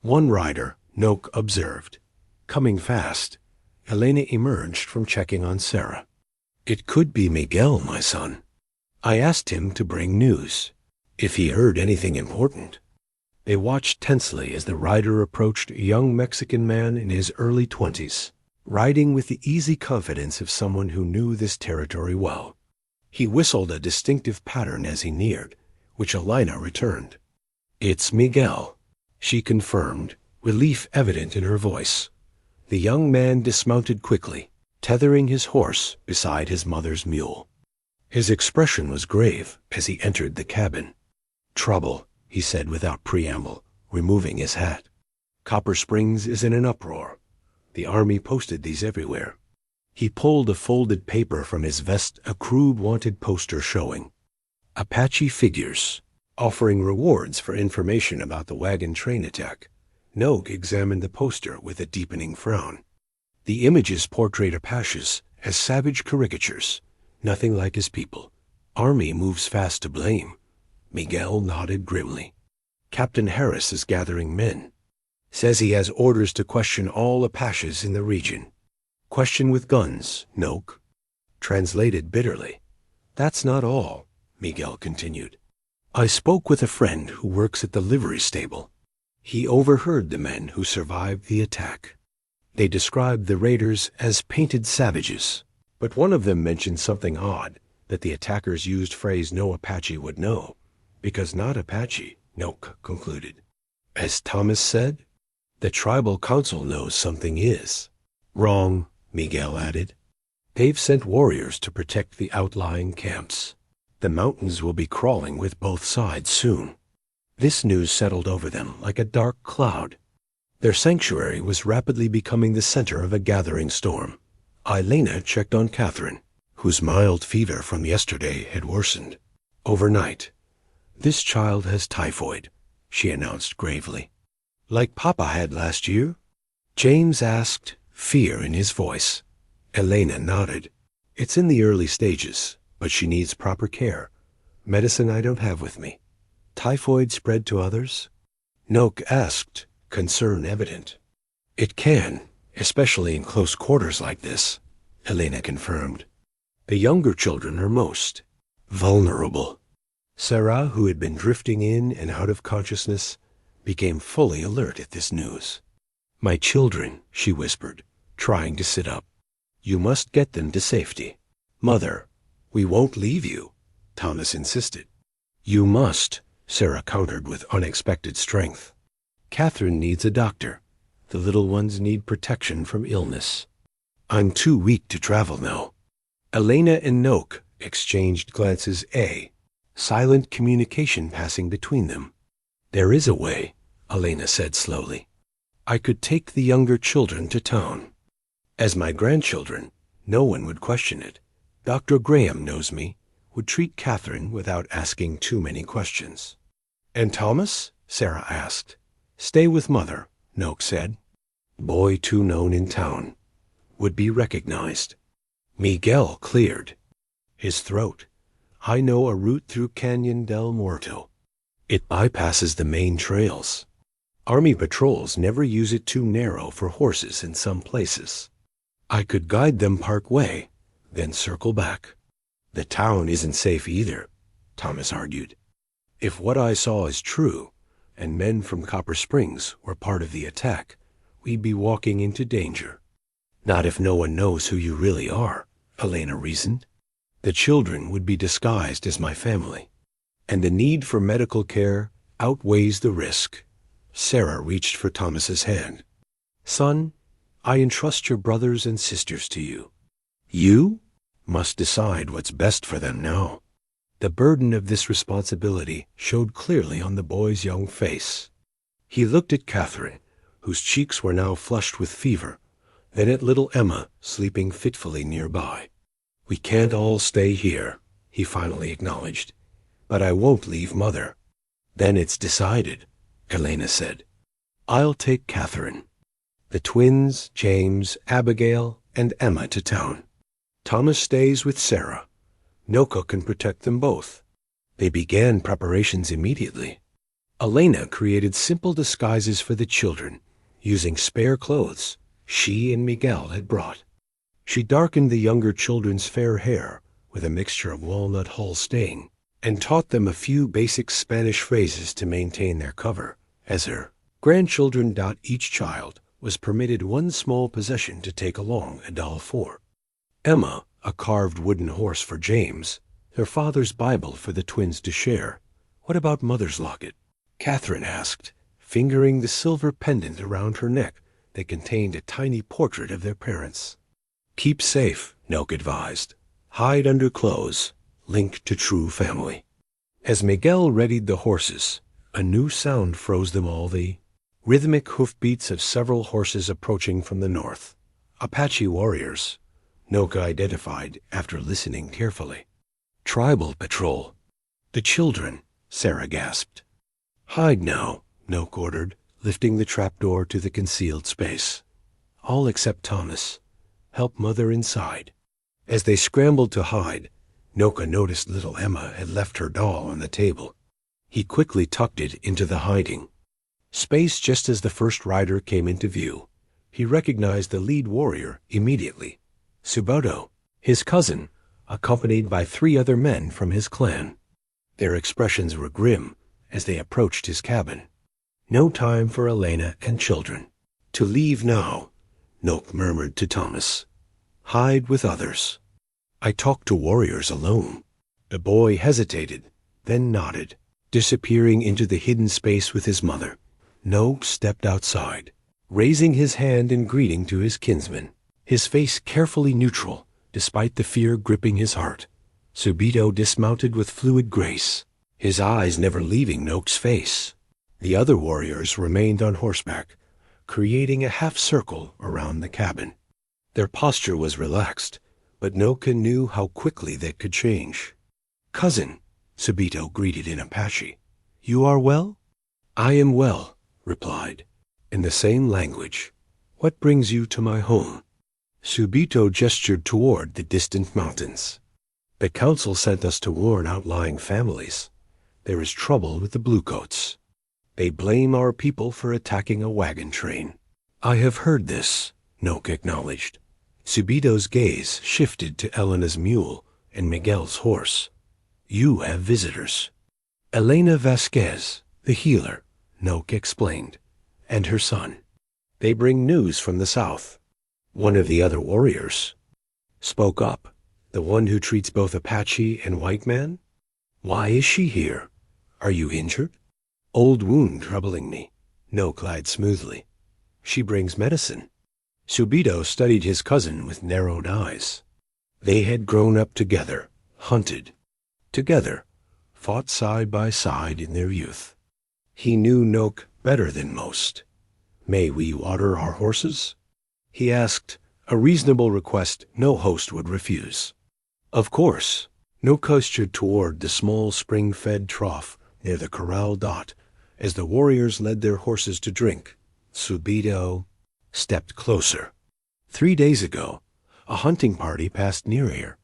One rider, Nóġì observed, coming fast. Elena emerged from checking on Sarah. "It could be Miguel, my son. I asked him to bring news, if he heard anything important." They watched tensely as the rider approached a young Mexican man in his early 20s, riding with the easy confidence of someone who knew this territory well. He whistled a distinctive pattern as he neared, which Elena returned. "It's Miguel," she confirmed, relief evident in her voice. The young man dismounted quickly, tethering his horse beside his mother's mule. His expression was grave as he entered the cabin. "Trouble," he said without preamble, removing his hat. "Copper Springs is in an uproar. The army posted these everywhere." He pulled a folded paper from his vest, a crude wanted poster showing Apache figures, offering rewards for information about the wagon train attack. Nóġì examined the poster with a deepening frown. The images portrayed Apaches has savage caricatures, nothing like his people. Army moves fast to blame. Miguel nodded grimly. Captain Harris is gathering men. Says he has orders to question all Apaches in the region. Question with guns, Nóġį. Translated bitterly. That's not all, Miguel continued. I spoke with a friend who works at the livery stable. He overheard the men who survived the attack. They described the raiders as painted savages, but one of them mentioned something odd, that the attackers used phrase no Apache would know, because not Apache, Nóġį concluded. As Thomas said, the tribal council knows something is. Wrong, Miguel added. They've sent warriors to protect the outlying camps. The mountains will be crawling with both sides soon. This news settled over them like a dark cloud. Their sanctuary was rapidly becoming the center of a gathering storm. Elena checked on Catherine, whose mild fever from yesterday had worsened. Overnight. This child has typhoid, she announced gravely. Like Papa had last year? James asked, fear in his voice. Elena nodded. It's in the early stages, but she needs proper care. Medicine I don't have with me. Typhoid spread to others? Nóġį asked, concern evident. It can, especially in close quarters like this, Elena confirmed. The younger children are most vulnerable. Sarah, who had been drifting in and out of consciousness, became fully alert at this news. My children, she whispered, trying to sit up. You must get them to safety. Mother, we won't leave you, Thomas insisted. You must, Sarah countered with unexpected strength. Catherine needs a doctor. The little ones need protection from illness. I'm too weak to travel now. Elena and Nóġį exchanged glances, silent communication passing between them. There is a way, Elena said slowly. I could take the younger children to town. As my grandchildren, no one would question it. Dr. Graham knows me, would treat Catherine without asking too many questions. And Thomas? Sarah asked. Stay with Mother, Nóġį said. Boy too known in town. Would be recognized. Miguel cleared his throat. I know a route through Canyon del Muerto. It bypasses the main trails. Army patrols never use it too narrow for horses in some places. I could guide them part way, then circle back. The town isn't safe either, Thomas argued. If what I saw is true, and men from Copper Springs were part of the attack, we'd be walking into danger. Not if no one knows who you really are, Elena reasoned. The children would be disguised as my family, and the need for medical care outweighs the risk. Sarah reached for Thomas's hand. Son, I entrust your brothers and sisters to you. You must decide what's best for them now. The burden of this responsibility showed clearly on the boy's young face. He looked at Catherine, whose cheeks were now flushed with fever, then at little Emma, sleeping fitfully nearby. We can't all stay here, he finally acknowledged, but I won't leave Mother. Then it's decided, Elena said. I'll take Catherine, the twins, James, Abigail, and Emma to town. Thomas stays with Sarah. Nóġį can protect them both. They began preparations immediately. Elena created simple disguises for the children, using spare clothes she and Miguel had brought. She darkened the younger children's fair hair with a mixture of walnut hull stain, and taught them a few basic Spanish phrases to maintain their cover. As her grandchildren, each child was permitted one small possession to take along a doll for. Emma, a carved wooden horse for James, her father's Bible for the twins to share. What about Mother's locket? Catherine asked, fingering the silver pendant around her neck that contained a tiny portrait of their parents. Keep safe, Nóġį advised. Hide under clothes, linked to true family. As Miguel readied the horses, a new sound froze them all, the rhythmic hoofbeats of several horses approaching from the north. Apache warriors, Nóġį identified after listening carefully. Tribal patrol. The children, Sarah gasped. Hide now, Nóġį ordered, lifting the trapdoor to the concealed space. All except Thomas. Help Mother inside. As they scrambled to hide, Nóġį noticed little Emma had left her doll on the table. He quickly tucked it into the hiding space just as the first rider came into view. He recognized the lead warrior immediately, Subito, his cousin, accompanied by 3 other men from his clan. Their expressions were grim as they approached his cabin. No time for Elena and children. To leave now, Nóġį murmured to Thomas. Hide with others. I talk to warriors alone. The boy hesitated, then nodded, disappearing into the hidden space with his mother. Nóġį stepped outside, raising his hand in greeting to his kinsman, his face carefully neutral, despite the fear gripping his heart. Subito dismounted with fluid grace, his eyes never leaving Nóġį's face. The other warriors remained on horseback, creating a half-circle around the cabin. Their posture was relaxed, but Nóġĩ knew how quickly that could change. "Cousin," Subito greeted in Apache. "You are well?" "I am well," replied, in the same language. "What brings you to my home?" Subito gestured toward the distant mountains. "The council sent us to warn outlying families. There is trouble with the bluecoats. They blame our people for attacking a wagon train." "I have heard this," Nóġį acknowledged. Subito's gaze shifted to Elena's mule and Miguel's horse. "You have visitors." "Elena Vasquez, the healer," Nóġį explained, "and her son. They bring news from the south." One of the other warriors spoke up. "The one who treats both Apache and white man? Why is she here? Are you injured?" "Old wound troubling me," Nóġį lied smoothly. "She brings medicine." Subito studied his cousin with narrowed eyes. They had grown up together, hunted together, fought side by side in their youth. He knew Nóġį better than most. "May we water our horses?" he asked, a reasonable request no host would refuse. "Of course." Nóġį gestured toward the small spring-fed trough near the corral dot as the warriors led their horses to drink. Subito stepped closer. 3 days ago, a hunting party passed near here.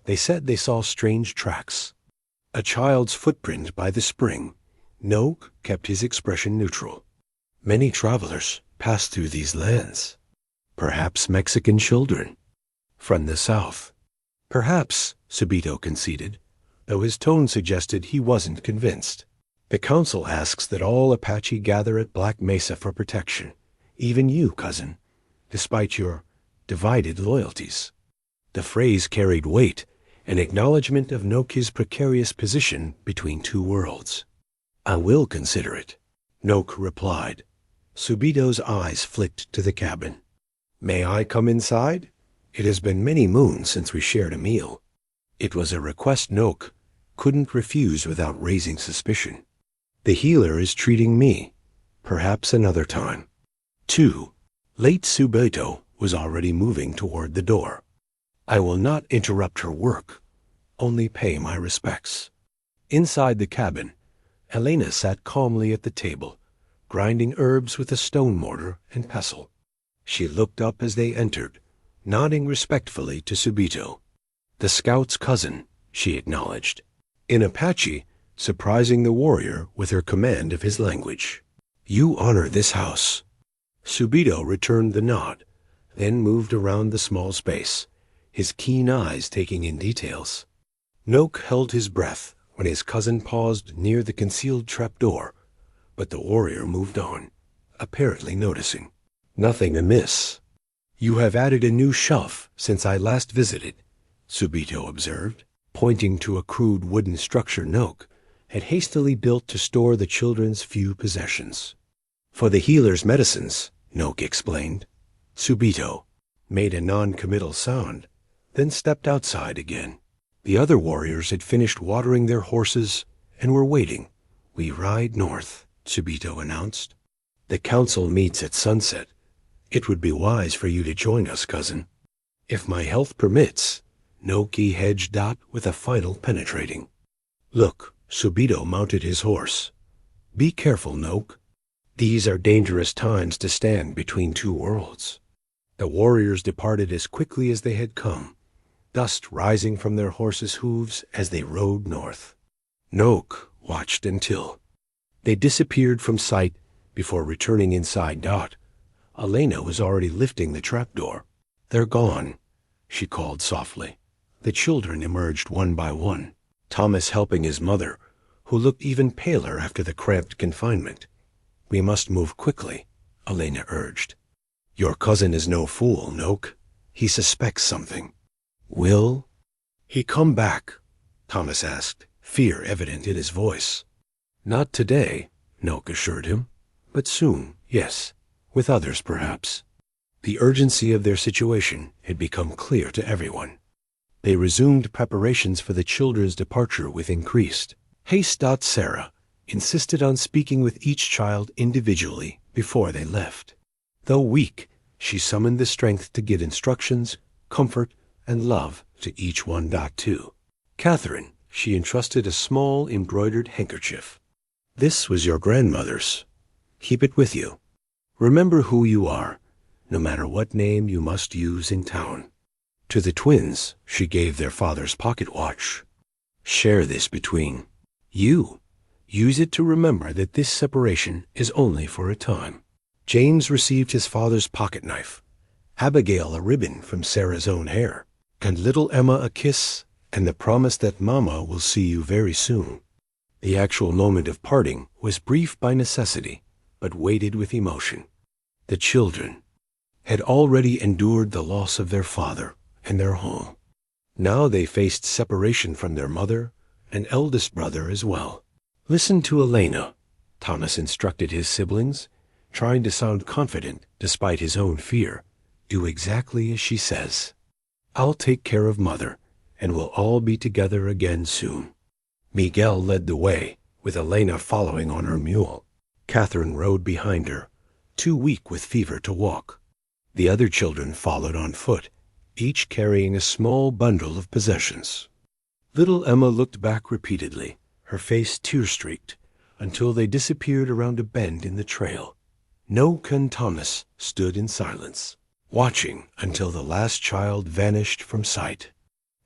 They said they saw strange tracks. A child's footprint by the spring. Nóġį kept his expression neutral. "Many travelers pass through these lands. Perhaps Mexican children from the south." "Perhaps," Subito conceded, though his tone suggested he wasn't convinced. "The council asks that all Apache gather at Black Mesa for protection. Even you, cousin, despite your divided loyalties." The phrase carried weight, an acknowledgement of Nóġį's precarious position between 2 worlds. "I will consider it," Nóġį replied. Subito's eyes flicked to the cabin. "May I come inside? It has been many moons since we shared a meal." It was a request Nóġĩ couldn't refuse without raising suspicion. "The healer is treating me. Perhaps another time." 2. Late Subito was already moving toward the door. "I will not interrupt her work, only pay my respects." Inside the cabin, Elena sat calmly at the table, grinding herbs with a stone mortar and pestle. She looked up as they entered, nodding respectfully to Subito. "The scout's cousin," she acknowledged, in Apache, surprising the warrior with her command of his language. "You honor this house." Subito returned the nod, then moved around the small space, his keen eyes taking in details. Nóġį held his breath when his cousin paused near the concealed trapdoor, but the warrior moved on, apparently noticing. "Nothing amiss. You have added a new shelf since I last visited," Subito observed, pointing to a crude wooden structure Nóġį had hastily built to store the children's few possessions. "For the healer's medicines," Nóġį explained. Subito made a non-committal sound, then stepped outside again. The other warriors had finished watering their horses and were waiting. "We ride north," Subito announced. "The council meets at sunset. It would be wise for you to join us, cousin." "If my health permits," Nóġì hedged out with a final penetrating look. Subito mounted his horse. "Be careful, Nóġì. These are dangerous times to stand between 2 worlds." The warriors departed as quickly as they had come, dust rising from their horses' hooves as they rode north. Nóġ watched until they disappeared from sight before returning inside. Elena was already lifting the trapdoor. "They're gone," she called softly. The children emerged one by one, Thomas helping his mother, who looked even paler after the cramped confinement. "We must move quickly," Elena urged. "Your cousin is no fool, Nóġ. He suspects something." "Will he come back?" Thomas asked, fear evident in his voice. "Not today," Nóġ assured him, "but soon, yes, with others perhaps." The urgency of their situation had become clear to everyone. They resumed preparations for the children's departure with increased haste. Sarah insisted on speaking with each child individually before they left. Though weak, she summoned the strength to give instructions, comfort, and love to each one. To Catherine, she entrusted a small embroidered handkerchief. "This was your grandmother's. Keep it with you. Remember who you are, no matter what name you must use in town." To the twins, she gave their father's pocket watch. "Share this between you. Use it to remember that this separation is only for a time." James received his father's pocket knife, Abigail a ribbon from Sarah's own hair, and little Emma a kiss and the promise that Mama will see you very soon. The actual moment of parting was brief by necessity, but weighted with emotion. The children had already endured the loss of their father and their home. Now they faced separation from their mother and eldest brother as well. "Listen to Elena," Thomas instructed his siblings, trying to sound confident despite his own fear. "Do exactly as she says. I'll take care of Mother, and we'll all be together again soon." Miguel led the way, with Elena following on her mule. Catherine rode behind her, too weak with fever to walk. The other children followed on foot, each carrying a small bundle of possessions. Little Emma looked back repeatedly, her face tear-streaked, until they disappeared around a bend in the trail. Nóġ and Thomas stood in silence, watching until the last child vanished from sight.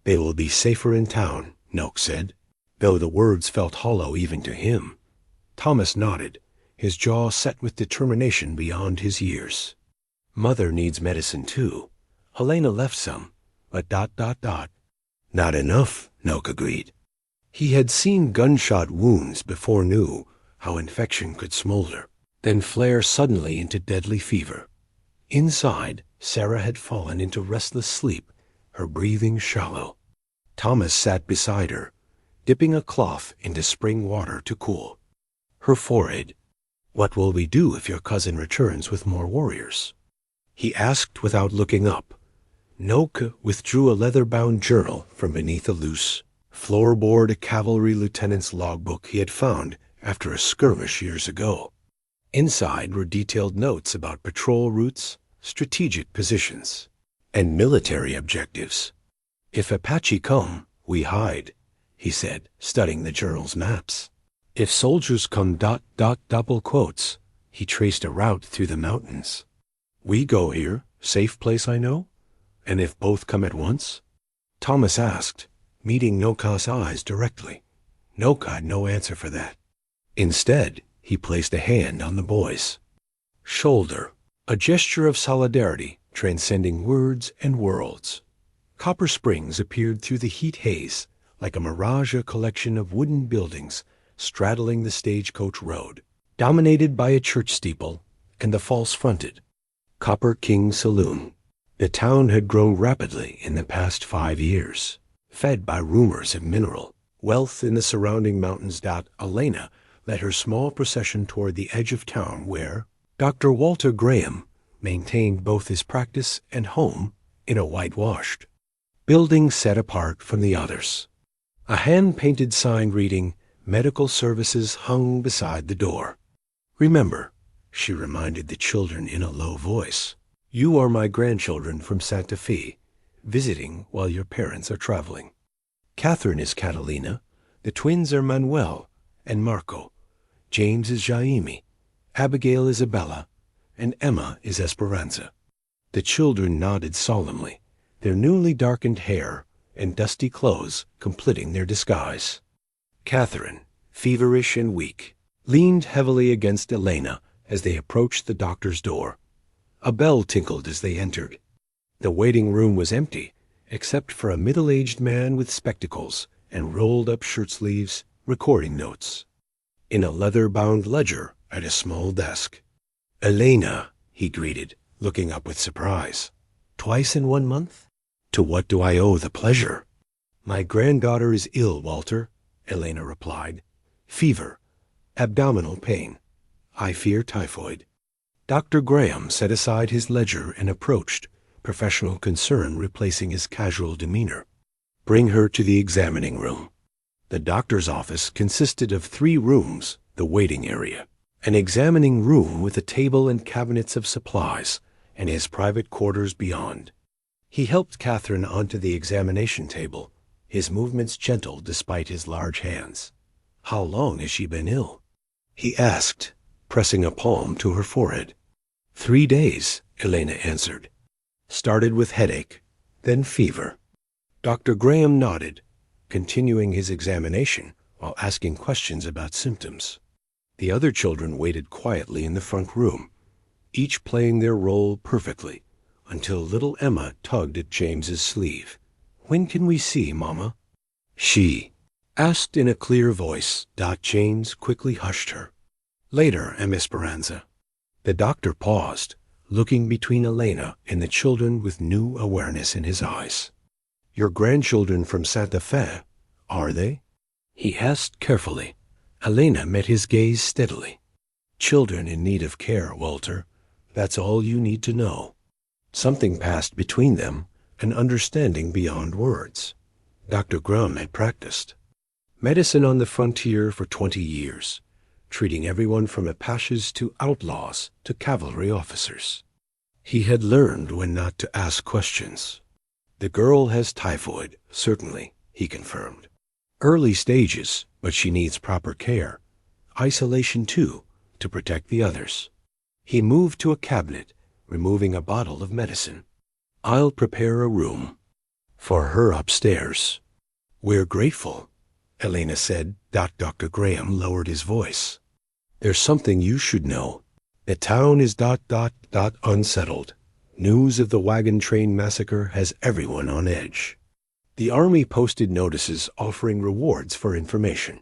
"They will be safer in town," Nóġ said, though the words felt hollow even to him. Thomas nodded, his jaw set with determination beyond his years. "Mother needs medicine too. Helena left some, but ... Not enough," Nóġ agreed. He had seen gunshot wounds before knew how infection could smolder, then flare suddenly into deadly fever. Inside, Sarah had fallen into restless sleep, her breathing shallow. Thomas sat beside her, dipping a cloth into spring water to cool her forehead. "What will we do if your cousin returns with more warriors?" he asked without looking up. Nóġ withdrew a leather-bound journal from beneath a loose floorboard cavalry lieutenant's logbook he had found after a skirmish years ago. Inside were detailed notes about patrol routes, strategic positions, and military objectives. "If Apache come, we hide," he said, studying the journal's maps. "If soldiers come ... double quotes," he traced a route through the mountains. "We go here, safe place I know? And if both come at once?" Thomas asked, meeting Nóġ's eyes directly. Nóġ had no answer for that. Instead, he placed a hand on the boy's shoulder, a gesture of solidarity transcending words and worlds. Copper Springs appeared through the heat haze like a mirage, a collection of wooden buildings straddling the stagecoach road, dominated by a church steeple and the false-fronted Copper King Saloon. The town had grown rapidly in the past 5 years, fed by rumors of mineral wealth in the surrounding mountains. Elena led her small procession toward the edge of town where Dr. Walter Graham maintained both his practice and home in a whitewashed building set apart from the others. A hand-painted sign reading "Medical Services" hung beside the door. "Remember," she reminded the children in a low voice, "you are my grandchildren from Santa Fe, visiting while your parents are traveling. Catherine is Catalina, the twins are Manuel and Marco, James is Jaime, Abigail is Isabella, and Emma is Esperanza." The children nodded solemnly, their newly darkened hair and dusty clothes completing their disguise. Catherine, feverish and weak, leaned heavily against Elena as they approached the doctor's door. A bell tinkled as they entered. The waiting room was empty, except for a middle-aged man with spectacles and rolled-up shirt-sleeves recording notes. In a leather-bound ledger at a small desk. "Elena," he greeted, looking up with surprise. "Twice in 1 month? To what do I owe the pleasure?" "My granddaughter is ill, Walter," Elena replied. "Fever, abdominal pain. I fear typhoid." Dr. Graham set aside his ledger and approached, professional concern replacing his casual demeanor. "Bring her to the examining room." The doctor's office consisted of 3 rooms, the waiting area, an examining room with a table and cabinets of supplies, and his private quarters beyond. He helped Catherine onto the examination table, his movements gentle despite his large hands. "How long has she been ill?" he asked, pressing a palm to her forehead. 3 days, Elena answered. "Started with headache, then fever." Dr. Graham nodded, continuing his examination while asking questions about symptoms. The other children waited quietly in the front room, each playing their role perfectly, until little Emma tugged at James's sleeve. "When can we see, Mama?" she asked in a clear voice. James quickly hushed her. "Later, M. Esperanza." The doctor paused, looking between Elena and the children with new awareness in his eyes. "Your grandchildren from Santa Fe, are they?" he asked carefully. Elena met his gaze steadily. "Children in need of care, Walter. That's all you need to know." Something passed between them, an understanding beyond words. Dr. Graham had practiced medicine on the frontier for 20 years, treating everyone from Apaches to outlaws to cavalry officers. He had learned when not to ask questions. "The girl has typhoid, certainly," he confirmed. "Early stages, but she needs proper care. Isolation, too, to protect the others." He moved to a cabinet, removing a bottle of medicine. "I'll prepare a room for her upstairs." "We're grateful," Elena said. Dr. Graham lowered his voice. "There's something you should know. The town is unsettled. News of the wagon train massacre has everyone on edge. The Army posted notices offering rewards for information.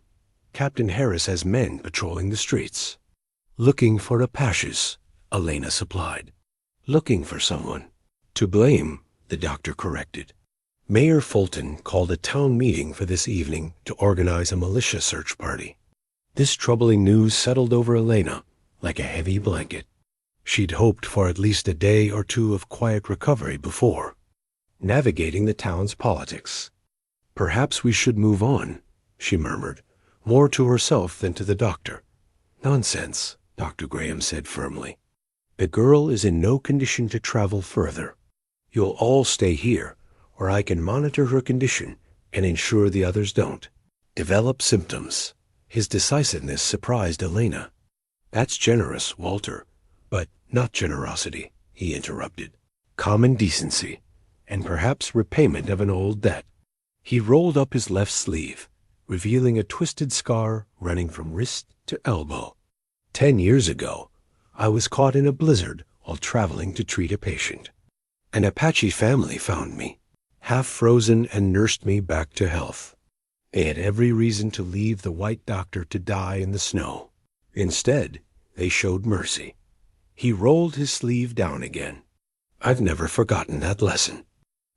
Captain Harris has men patrolling the streets." "Looking for Apaches," Elena supplied. "Looking for someone to blame," the doctor corrected. Mayor Fulton called a town meeting for this evening to organize a militia search party. This troubling news settled over Elena like a heavy blanket. She'd hoped for at least a day or 2 of quiet recovery before navigating the town's politics. "Perhaps we should move on," she murmured, more to herself than to the doctor. "Nonsense," Dr. Graham said firmly. "The girl is in no condition to travel further. You'll all stay here, or I can monitor her condition and ensure the others don't develop symptoms." His decisiveness surprised Elena. "That's generous, Walter, but not generosity," he interrupted. "Common decency, and perhaps repayment of an old debt." He rolled up his left sleeve, revealing a twisted scar running from wrist to elbow. 10 years ago, I was caught in a blizzard while traveling to treat a patient. An Apache family found me, half frozen, and nursed me back to health. They had every reason to leave the white doctor to die in the snow. Instead, they showed mercy. He rolled his sleeve down again. "I've never forgotten that lesson."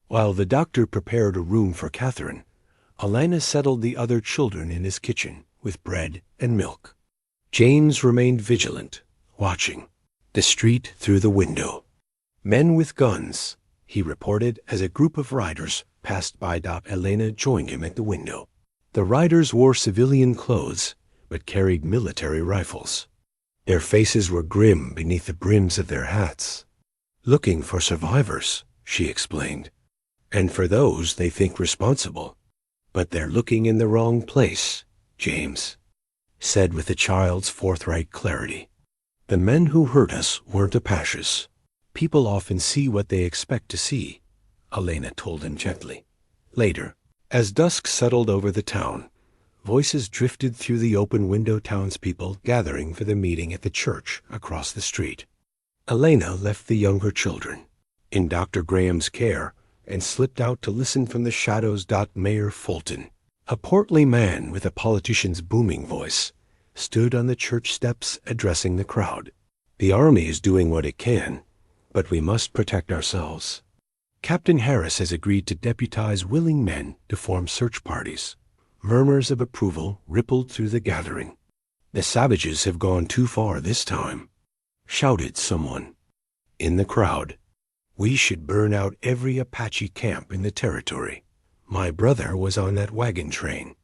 While the doctor prepared a room for Catherine, Elena settled the other children in his kitchen with bread and milk. James remained vigilant, watching the street through the window. "Men with guns," he reported as a group of riders passed by. Elena joined him at the window. The riders wore civilian clothes, but carried military rifles. Their faces were grim beneath the brims of their hats. "Looking for survivors," she explained. "And for those they think responsible. But they're looking in the wrong place," James said with a child's forthright clarity. "The men who hurt us weren't Apaches. People often see what they expect to see," Elena told him gently. Later, as dusk settled over the town, voices drifted through the open window, townspeople gathering for the meeting at the church across the street. Elena left the younger children in Dr. Graham's care and slipped out to listen from the shadows. Mayor Fulton, a portly man with a politician's booming voice, stood on the church steps addressing the crowd. The army is doing what it can, but we must protect ourselves. Captain Harris has agreed to deputize willing men to form search parties. Murmurs of approval rippled through the gathering. The savages have gone too far this time, shouted someone. In the crowd, we should burn out every Apache camp in the territory. My brother was on that wagon train,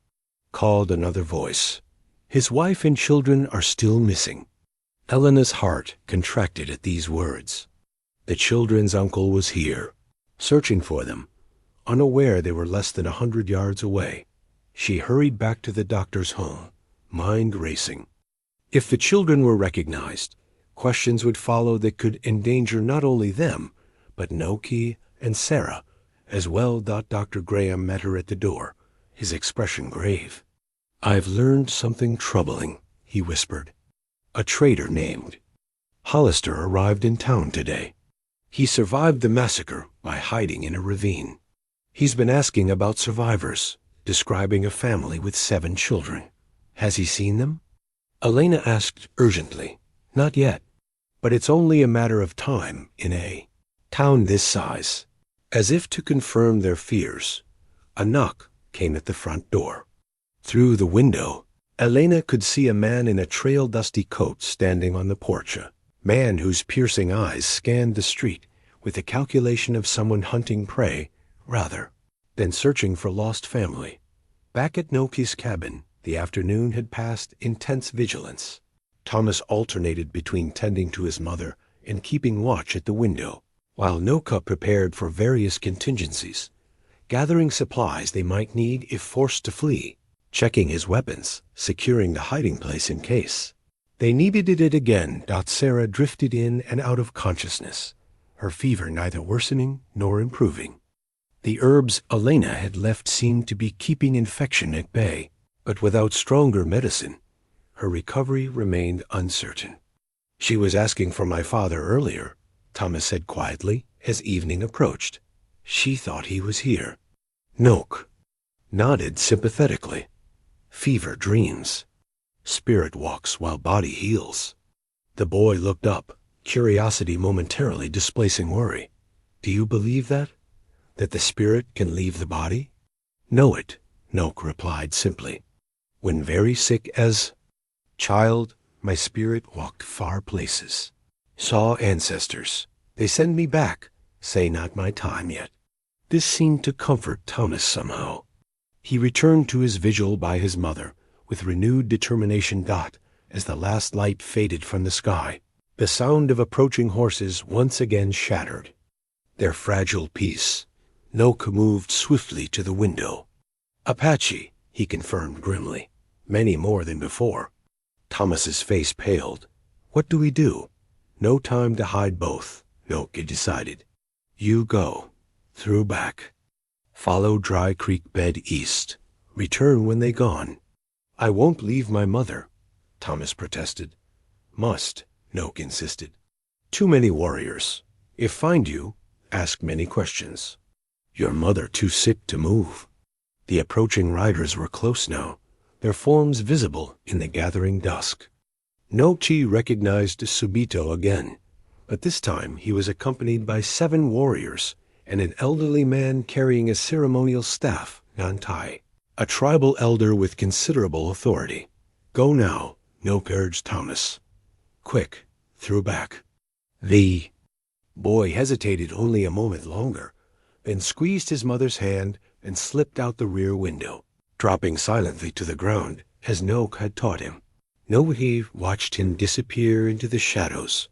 called another voice. His wife and children are still missing. Elena's heart contracted at these words. The children's uncle was here, searching for them, unaware they were less than 100 yards away. She hurried back to the doctor's home, mind racing. If the children were recognized, questions would follow that could endanger not only them, but Nóġį and Sarah as well. Dr. Graham met her at the door, his expression grave. I've learned something troubling, he whispered. A trader named Hollister arrived in town today. He survived the massacre by hiding in a ravine. He's been asking about survivors, describing a family with 7 children. Has he seen them? Elena asked urgently. Not yet, but it's only a matter of time in a town this size. As if to confirm their fears, a knock came at the front door. Through the window, Elena could see a man in a trail-dusty coat standing on the porch, a man whose piercing eyes scanned the street with the calculation of someone hunting prey rather than searching for lost family. Back at Nóġį's cabin, the afternoon had passed intense vigilance. Thomas alternated between tending to his mother and keeping watch at the window, while Nóġį prepared for various contingencies, gathering supplies they might need if forced to flee, checking his weapons, securing the hiding place in case they needed it again. Sarah drifted in and out of consciousness, her fever neither worsening nor improving. The herbs Elena had left seemed to be keeping infection at bay, but without stronger medicine, her recovery remained uncertain. She was asking for my father earlier, Thomas said quietly as evening approached. She thought he was here. Nóġį nodded sympathetically. Fever dreams. Spirit walks while body heals. The boy looked up, curiosity momentarily displacing worry. Do you believe that? That the spirit can leave the body? Know it, Nóġį replied simply. When very sick as child, my spirit walked far places. Saw ancestors. They send me back, say not my time yet. This seemed to comfort Thomas somehow. He returned to his vigil by his mother with renewed determination. As the last light faded from the sky, the sound of approaching horses once again shattered their fragile peace. Nóġį moved swiftly to the window. Apache, he confirmed grimly. Many more than before. Thomas's face paled. What do we do? No time to hide both, Nóġį decided. You go. Through back. Follow Dry Creek bed east. Return when they gone. I won't leave my mother, Thomas protested. Must, Nóġį insisted. Too many warriors. If find you, ask many questions. Your mother too sick to move. The approaching riders were close now, their forms visible in the gathering dusk. Nóġì recognized Subito again, but this time he was accompanied by 7 warriors and an elderly man carrying a ceremonial staff, Nóġì, a tribal elder with considerable authority. Go now, Nóġì urged Thomas. Quick, through back. The boy hesitated only a moment longer, then squeezed his mother's hand and slipped out the rear window, dropping silently to the ground as Nóġì had taught him. Nóġì watched him disappear into the shadows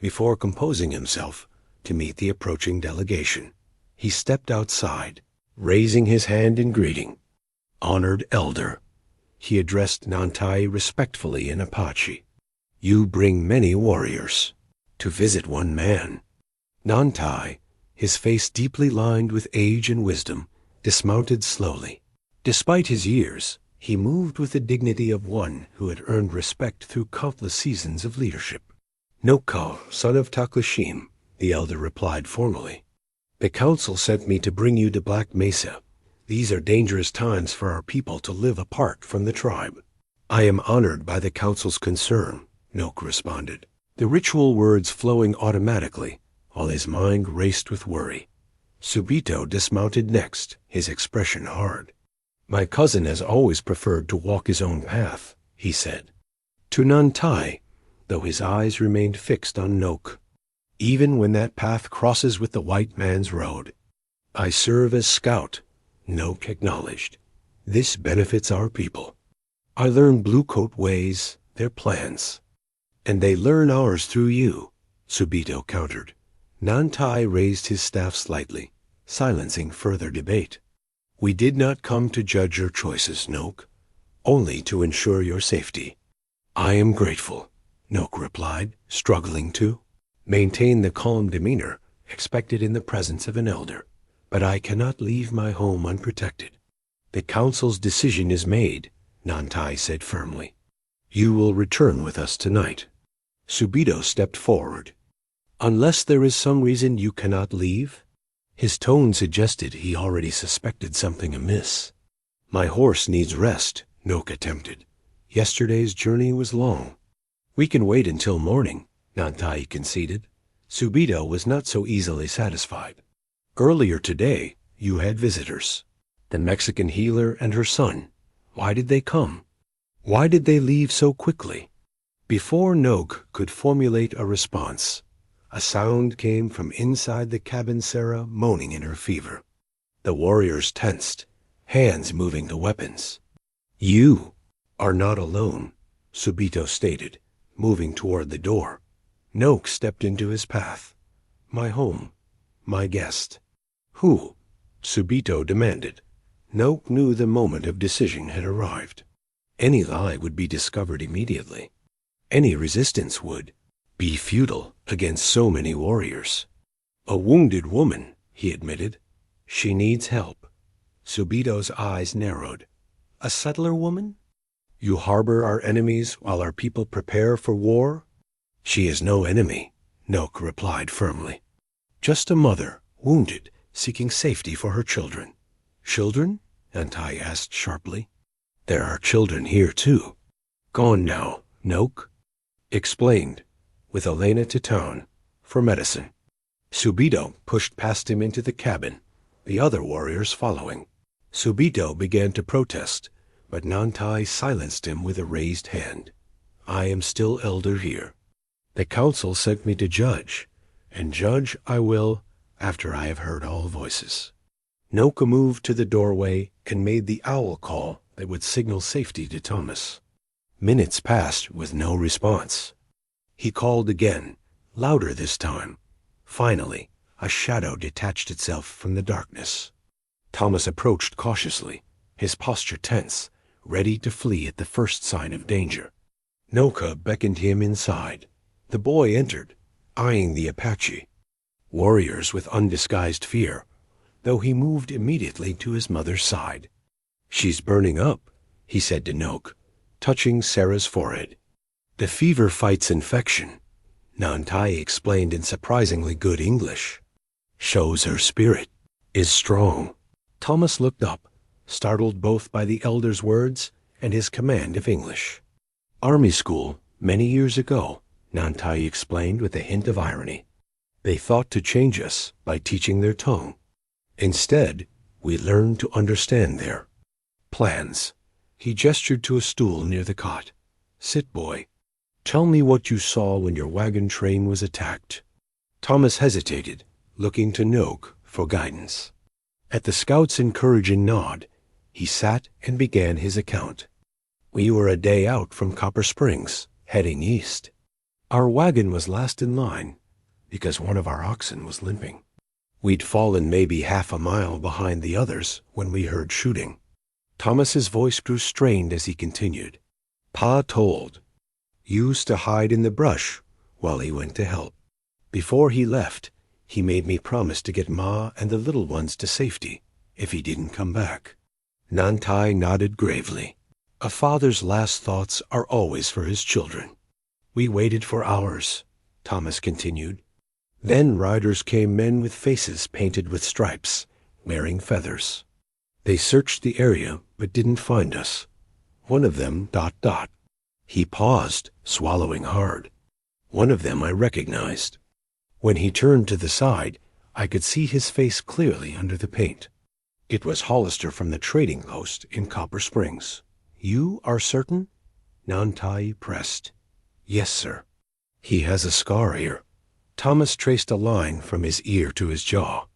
before composing himself to meet the approaching delegation. He stepped outside, raising his hand in greeting. Honored elder, he addressed Nóġì respectfully in Apache. You bring many warriors to visit one man. Nóġì, his face deeply lined with age and wisdom, dismounted slowly. Despite his years, he moved with the dignity of one who had earned respect through countless seasons of leadership. Nóġį, son of Taklashim, the elder replied formally. The council sent me to bring you to Black Mesa. These are dangerous times for our people to live apart from the tribe. I am honored by the council's concern, Nóġį responded, the ritual words flowing automatically, while his mind raced with worry. Subito dismounted next, his expression hard. My cousin has always preferred to walk his own path, he said. To Nóġì, though his eyes remained fixed on Nóġì. Even when that path crosses with the white man's road. I serve as scout, Nóġì acknowledged. This benefits our people. I learn bluecoat ways, their plans. And they learn ours through you, Subito countered. Nóġì raised his staff slightly, silencing further debate. We did not come to judge your choices, Nóġì, only to ensure your safety. I am grateful, Nóġì replied, struggling to maintain the calm demeanor expected in the presence of an elder. But I cannot leave my home unprotected. The council's decision is made, Nóġì said firmly. You will return with us tonight. Subito stepped forward. Unless there is some reason you cannot leave? His tone suggested he already suspected something amiss. My horse needs rest, Nóġì attempted. Yesterday's journey was long. We can wait until morning, Nóġì conceded. Subito was not so easily satisfied. Earlier today, you had visitors. The Mexican healer and her son. Why did they come? Why did they leave so quickly? Before Nóġì could formulate a response, a sound came from inside the cabin, Sarah moaning in her fever. The warriors tensed, hands moving to weapons. You are not alone, Subito stated, moving toward the door. Nóġì stepped into his path. My home, my guest. Who? Subito demanded. Nóġì knew the moment of decision had arrived. Any lie would be discovered immediately. Any resistance would be futile against so many warriors. A wounded woman, he admitted. She needs help. Subito's eyes narrowed. A settler woman? You harbor our enemies while our people prepare for war? She is no enemy, Nóġì replied firmly. Just a mother, wounded, seeking safety for her children. Children? Nóġì asked sharply. There are children here too. Gone now, Nóġì explained, with Elena to town, for medicine. Subito pushed past him into the cabin, the other warriors following. Subito began to protest, but Nóġì silenced him with a raised hand. I am still elder here. The council sent me to judge, and judge I will after I have heard all voices. Nóġì moved to the doorway and made the owl call that would signal safety to Thomas. Minutes passed with no response. He called again, louder this time. Finally, a shadow detached itself from the darkness. Thomas approached cautiously, his posture tense, ready to flee at the first sign of danger. Nóġì beckoned him inside. The boy entered, eyeing the Apache. Warriors with undisguised fear, though he moved immediately to his mother's side. She's burning up, he said to Nóġì, touching Sarah's forehead. The fever fights infection, Nóġì explained in surprisingly good English. Shows her spirit is strong. Thomas looked up, startled both by the elder's words and his command of English. Army school, many years ago, Nóġì explained with a hint of irony. They thought to change us by teaching their tongue. Instead, we learned to understand their plans. He gestured to a stool near the cot. Sit, boy. Tell me what you saw when your wagon train was attacked. Thomas hesitated, looking to Nóġì for guidance. At the scout's encouraging nod, he sat and began his account. We were a day out from Copper Springs, heading east. Our wagon was last in line, because one of our oxen was limping. We'd fallen maybe half a mile behind the others when we heard shooting. Thomas's voice grew strained as he continued. Pa told. Used to hide in the brush while he went to help. Before he left, he made me promise to get Ma and the little ones to safety if he didn't come back. Nantai nodded gravely. A father's last thoughts are always for his children. We waited for hours, Thomas continued. Then riders came, men with faces painted with stripes, wearing feathers. They searched the area, but didn't find us. One of them, ... He paused, swallowing hard. One of them I recognized. When he turned to the side, I could see his face clearly under the paint. It was Hollister from the trading post in Copper Springs. You are certain? Nantai pressed. Yes, sir. He has a scar here. Thomas traced a line from his ear to his jaw.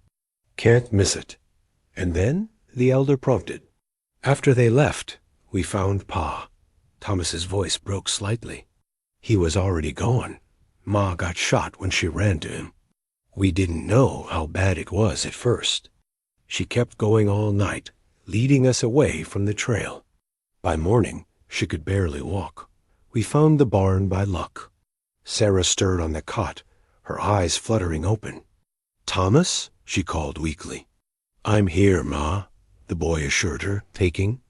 Can't miss it. And then, the elder prompted. After they left, we found Pa. Thomas's voice broke slightly. He was already gone. Ma got shot when she ran to him. We didn't know how bad it was at first. She kept going all night, leading us away from the trail. By morning, she could barely walk. We found the barn by luck. Sarah stirred on the cot, her eyes fluttering open. Thomas? She called weakly. I'm here, Ma, the boy assured her, taking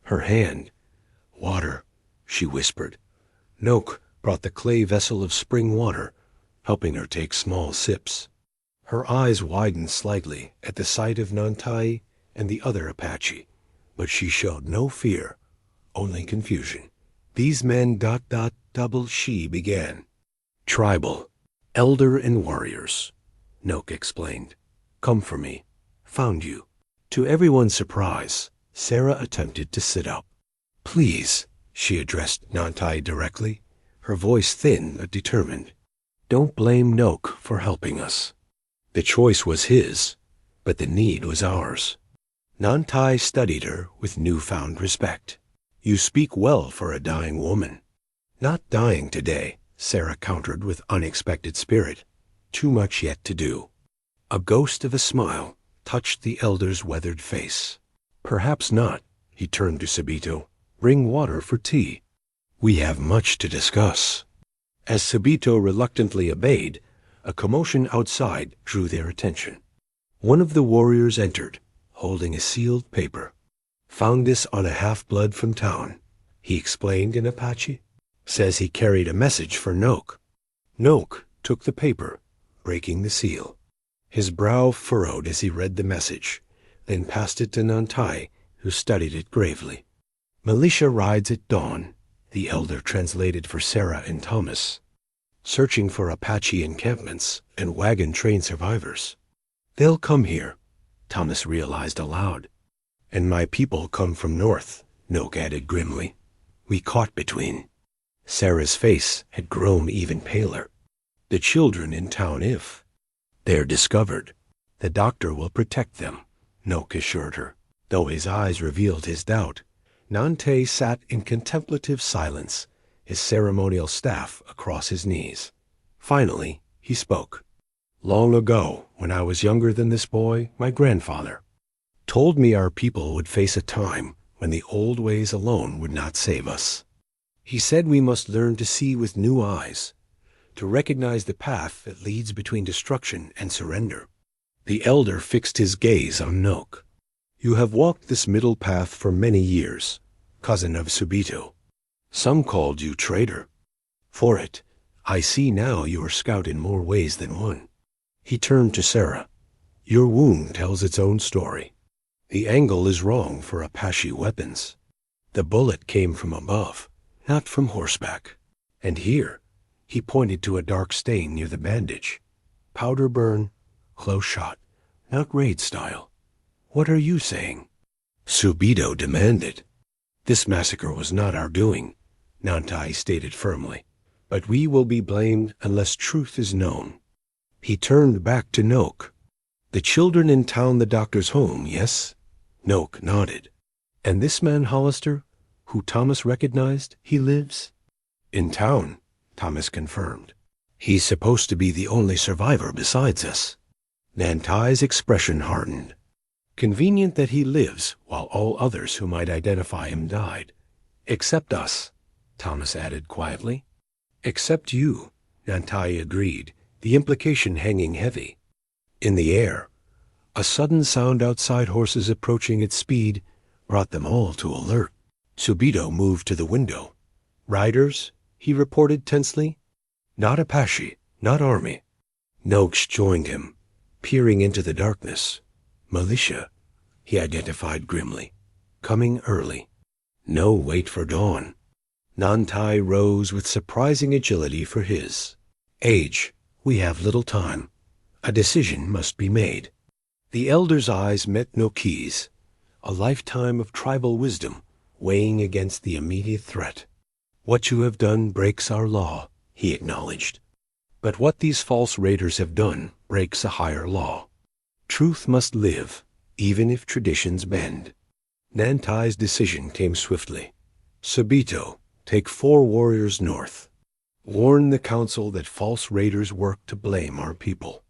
her hand. Water, she whispered. Nóġį brought the clay vessel of spring water, helping her take small sips. Her eyes widened slightly at the sight of Nantai and the other Apache, but she showed no fear, only confusion. These men ... She began. Tribal, elder and warriors, Nóġį explained. Come for me. Found you. To everyone's surprise, Sarah attempted to sit up. Please, she addressed Nantai directly, her voice thin but determined. Don't blame Nóġį for helping us. The choice was his, but the need was ours. Nantai studied her with newfound respect. You speak well for a dying woman. Not dying today, Sarah countered with unexpected spirit. Too much yet to do. A ghost of a smile touched the elder's weathered face. Perhaps not, he turned to Subito. Bring water for tea. We have much to discuss. As Subito reluctantly obeyed, a commotion outside drew their attention. One of the warriors entered, holding a sealed paper. Found this on a half-blood from town, he explained in Apache. Says he carried a message for Nóġį. Nóġį took the paper, breaking the seal. His brow furrowed as he read the message, then passed it to Nantai, who studied it gravely. Militia rides at dawn, the elder translated for Sarah and Thomas. Searching for Apache encampments and wagon train survivors. They'll come here, Thomas realized aloud. And my people come from north, Nóġį added grimly. We caught between. Sarah's face had grown even paler. The children in town, if they're discovered, the doctor will protect them, Nóġį assured her, though his eyes revealed his doubt. Nantai sat in contemplative silence, his ceremonial staff across his knees. Finally, he spoke. Long ago, when I was younger than this boy, my grandfather told me our people would face a time when the old ways alone would not save us. He said we must learn to see with new eyes, to recognize the path that leads between destruction and surrender. The elder fixed his gaze on Nóġį. You have walked this middle path for many years, cousin of Subito. Some called you traitor. For it, I see now you are scout in more ways than one. He turned to Sarah. Your wound tells its own story. The angle is wrong for Apache weapons. The bullet came from above, not from horseback. And here, he pointed to a dark stain near the bandage. Powder burn, close shot, not raid style. What are you saying? Subito demanded. This massacre was not our doing, Nantai stated firmly, but we will be blamed unless truth is known. He turned back to Nóġį. The children in town, the doctor's home, yes? Nóġį nodded. And this man Hollister, who Thomas recognized, he lives? In town, Thomas confirmed. He's supposed to be the only survivor besides us. Nantai's expression hardened. Convenient that he lives while all others who might identify him died. Except us, Thomas added quietly. Except you, Nantai agreed, the implication hanging heavy. In the air, A sudden sound outside, horses approaching at speed, brought them all to alert. Subito moved to the window. "Riders?" he reported tensely. "Not Apache, not army." Nóġį joined him, peering into the darkness. "Militia," he identified grimly. "Coming early. No wait for dawn." Nantai rose with surprising agility for his age. "We have little time. A decision must be made." The elder's eyes met Nóġį's, a lifetime of tribal wisdom weighing against the immediate threat. "What you have done breaks our law," he acknowledged. "But what these false raiders have done breaks a higher law. Truth must live, even if traditions bend." Nantai's decision came swiftly. "Subito, take 4 warriors north. Warn the council that false raiders work to blame our people.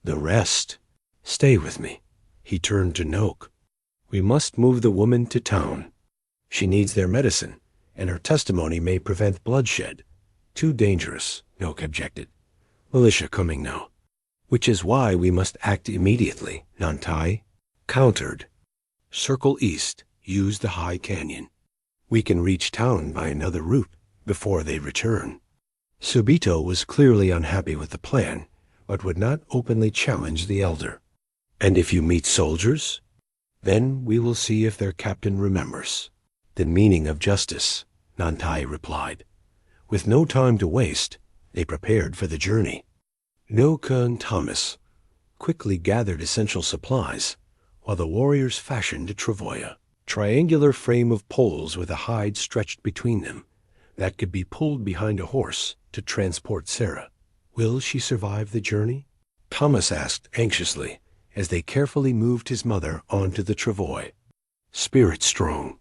The rest, stay with me." He turned to Nóġį. "We must move the woman to town. She needs their medicine, and her testimony may prevent bloodshed." "Too dangerous," Nóġį objected. "Militia coming now." "Which is why we must act immediately," Nantai countered. "Circle east, use the high canyon. We can reach town by another route before they return." Subito was clearly unhappy with the plan, but would not openly challenge the elder. "And if you meet soldiers? Then we will see if their captain remembers." "The meaning of justice," Nantai replied. With no time to waste, they prepared for the journey. Nóġį and Thomas quickly gathered essential supplies, while the warriors fashioned a travoia, triangular frame of poles with a hide stretched between them that could be pulled behind a horse to transport Sarah. "Will she survive the journey?" Thomas asked anxiously as they carefully moved his mother onto the travois. "Spirit strong,"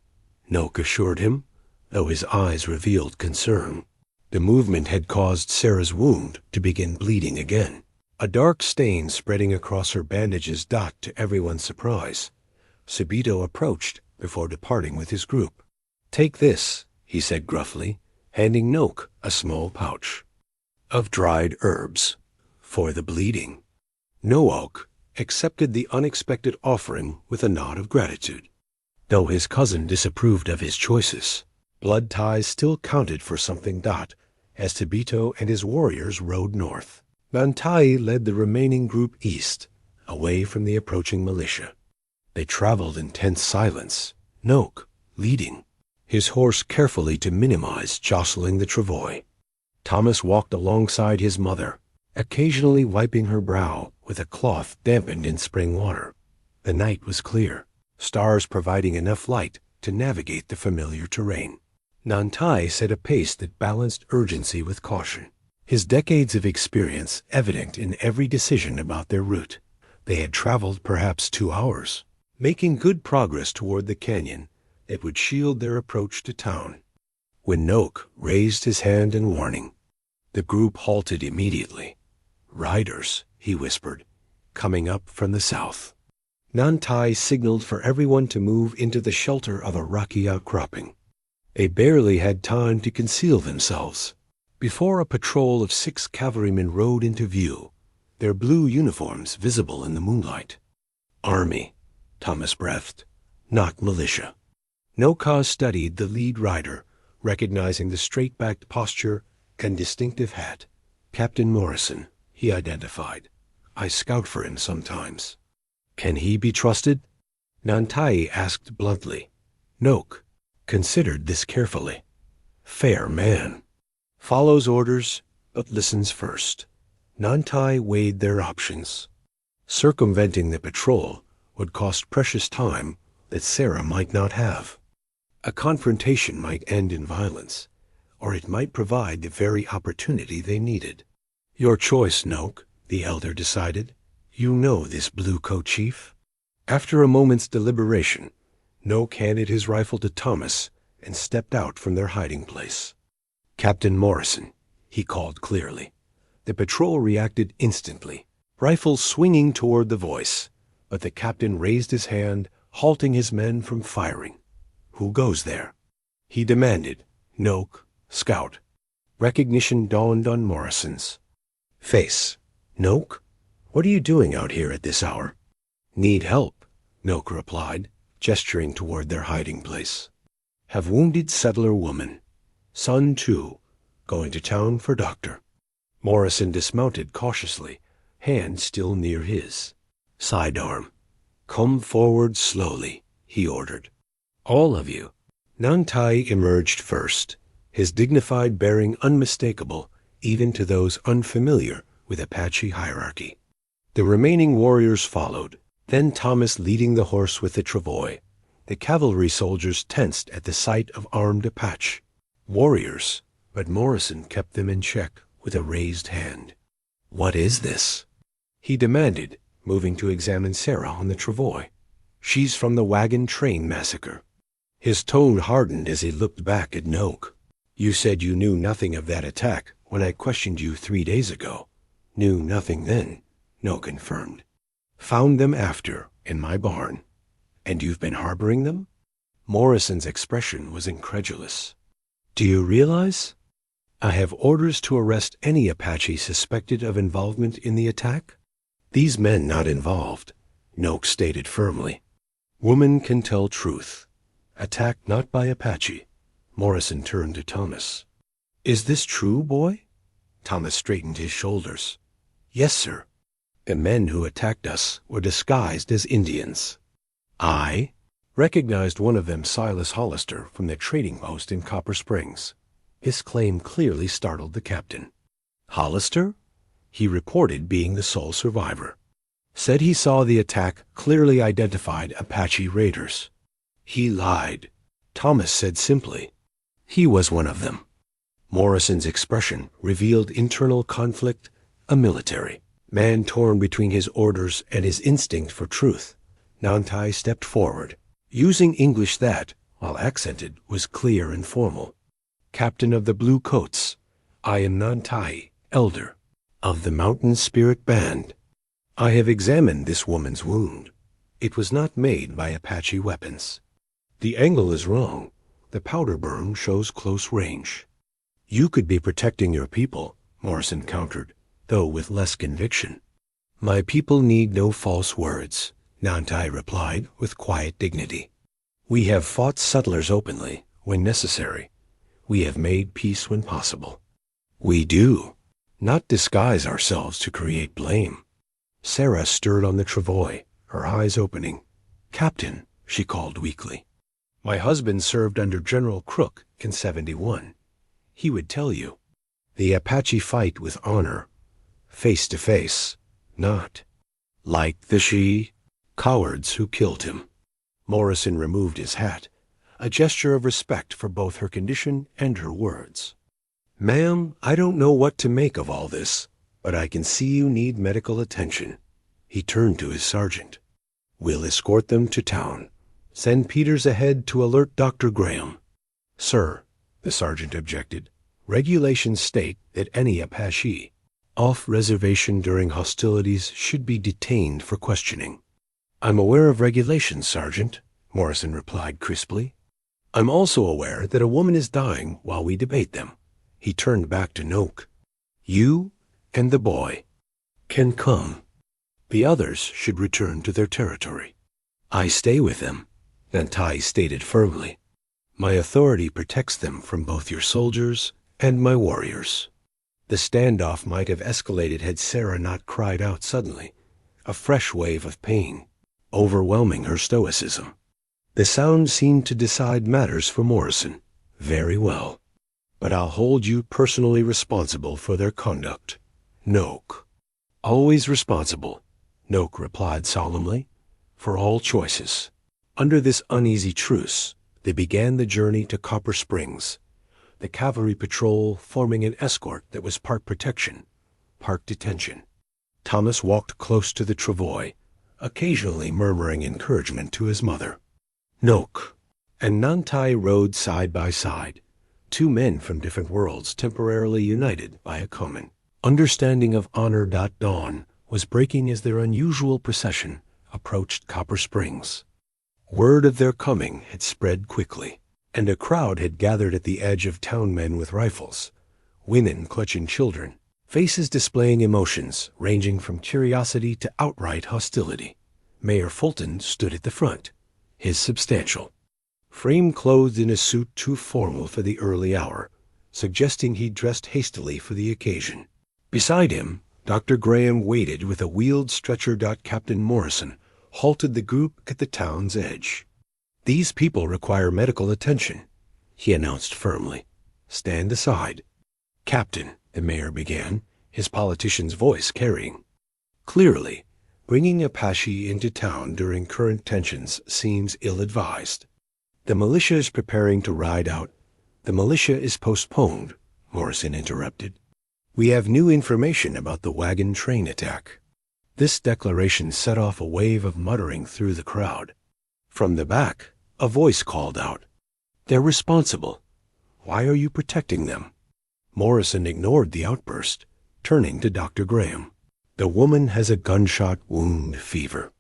Nóġį assured him, though his eyes revealed concern. The movement had caused Sarah's wound to begin bleeding again, a dark stain spreading across her bandages. To everyone's surprise, Subito approached before departing with his group. "Take this," he said gruffly, handing Nóġį a small pouch of dried herbs for the bleeding. Nóġį accepted the unexpected offering with a nod of gratitude. Though his cousin disapproved of his choices, blood ties still counted for something. As Subito and his warriors rode north, Nantai led the remaining group east, away from the approaching militia. They traveled in tense silence, Nóġį leading, his horse carefully to minimize jostling the travois. Thomas walked alongside his mother, occasionally wiping her brow with a cloth dampened in spring water. The night was clear, stars providing enough light to navigate the familiar terrain. Nantai set a pace that balanced urgency with caution, his decades of experience evident in every decision about their route. They had traveled perhaps 2 hours, making good progress toward the canyon that would shield their approach to town, when Nóġį raised his hand in warning. The group halted immediately. "Riders," he whispered, "coming up from the south." Nantai signaled for everyone to move into the shelter of a rocky outcropping. They barely had time to conceal themselves before a patrol of 6 cavalrymen rode into view, their blue uniforms visible in the moonlight. "Army," Thomas breathed, "not militia." Nóġį studied the lead rider, recognizing the straight-backed posture and distinctive hat. "Captain Morrison," he identified. "I scout for him sometimes." "Can he be trusted?" Nantai asked bluntly. Nóġį considered this carefully. "Fair man. Follows orders, but listens first." Nantai weighed their options. Circumventing the patrol would cost precious time that Sarah might not have. A confrontation might end in violence, or it might provide the very opportunity they needed. "Your choice, Nóġį," the elder decided. "You know this blue coat chief." After a moment's deliberation, Nóġį handed his rifle to Thomas and stepped out from their hiding place. "Captain Morrison," he called clearly. The patrol reacted instantly, rifles swinging toward the voice, but the captain raised his hand, halting his men from firing. "Who goes there?" he demanded. "Nóġį, scout." Recognition dawned on Morrison's face. "Nóġį, what are you doing out here at this hour?" Need help, Nóġį replied, gesturing toward their hiding place. Have wounded settler woman. Son too, going to town for doctor. Morrison dismounted cautiously, hand still near his. Sidearm. Come forward slowly, he ordered. All of you. Nóġį emerged first, his dignified bearing unmistakable even to those unfamiliar with Apache hierarchy. The remaining warriors followed, then Thomas leading the horse with the travois. The cavalry soldiers tensed at the sight of armed Apache. Warriors, but Morrison kept them in check with a raised hand. What is this? He demanded, moving to examine Sarah on the travois. She's from the wagon train massacre. His tone hardened as he looked back at Nóġį. You said you knew nothing of that attack when I questioned you 3 days ago. Knew nothing then, Nóġį confirmed. Found them after, in my barn. And you've been harboring them? Morrison's expression was incredulous. Do you realize? I have orders to arrest any Apache suspected of involvement in the attack. These men not involved, Nóġį stated firmly. Woman can tell truth. Attack not by Apache. Morrison turned to Thomas. Is this true, boy? Thomas straightened his shoulders. Yes, sir. The men who attacked us were disguised as Indians. I recognized one of them, Silas Hollister, from the trading post in Copper Springs. His claim clearly startled the captain. Hollister? He reported being the sole survivor. Said he saw the attack clearly identified Apache raiders. He lied, Thomas said simply. He was one of them. Morrison's expression revealed internal conflict, a military man torn between his orders and his instinct for truth. Nóġį stepped forward, using English that, while accented, was clear and formal. Captain of the Blue Coats, I am Nóġį, elder, of the Mountain Spirit Band. I have examined this woman's wound. It was not made by Apache weapons. The angle is wrong. The powder burn shows close range. You could be protecting your people, Morrison countered, though with less conviction. My people need no false words, Nóġį replied with quiet dignity. We have fought settlers openly, when necessary. We have made peace when possible. We do not disguise ourselves to create blame. Sarah stirred on the travois, her eyes opening. Captain, she called weakly. My husband served under General Crook in 71. He would tell you. The Apache fight with honor, face to face, not like the cowards who killed him. Morrison removed his hat, a gesture of respect for both her condition and her words. Ma'am, I don't know what to make of all this, but I can see you need medical attention. He turned to his sergeant. We'll escort them to town. Send Peters ahead to alert Dr. Graham. Sir, the sergeant objected, regulations state that any Apache off reservation during hostilities should be detained for questioning. I'm aware of regulations, Sergeant, Morrison replied crisply. I'm also aware that a woman is dying while we debate them. He turned back to Nóġį. You and the boy can come. The others should return to their territory. I stay with them, Nóġį stated firmly. My authority protects them from both your soldiers and my warriors. The standoff might have escalated had Sarah not cried out suddenly, a fresh wave of pain, overwhelming her stoicism. The sound seemed to decide matters for Morrison. Very well. But I'll hold you personally responsible for their conduct. Nóġį. Always responsible, Nóġį replied solemnly, for all choices. Under this uneasy truce, they began the journey to Copper Springs, the cavalry patrol forming an escort that was part protection, part detention. Thomas walked close to the travois, occasionally murmuring encouragement to his mother. Nóġį and Nóġį rode side by side, two men from different worlds temporarily united by a common understanding of honor. Dawn was breaking as their unusual procession approached Copper Springs. Word of their coming had spread quickly, and a crowd had gathered at the edge of town, men with rifles, women clutching children, faces displaying emotions ranging from curiosity to outright hostility. Mayor Fulton stood at the front, his substantial frame clothed in a suit too formal for the early hour, suggesting he dressed hastily for the occasion. Beside him, Dr. Graham waited with a wheeled stretcher. Captain Morrison halted the group at the town's edge. "These people require medical attention," he announced firmly. "Stand aside." "Captain," the mayor began, his politician's voice carrying. "Clearly, bringing Apache into town during current tensions seems ill-advised. The militia is preparing to ride out." "The militia is postponed," Morrison interrupted. "We have new information about the wagon train attack." This declaration set off a wave of muttering through the crowd. From the back, a voice called out, "They're responsible. Why are you protecting them?" Morrison ignored the outburst, turning to Dr. Graham. "The woman has a gunshot wound fever.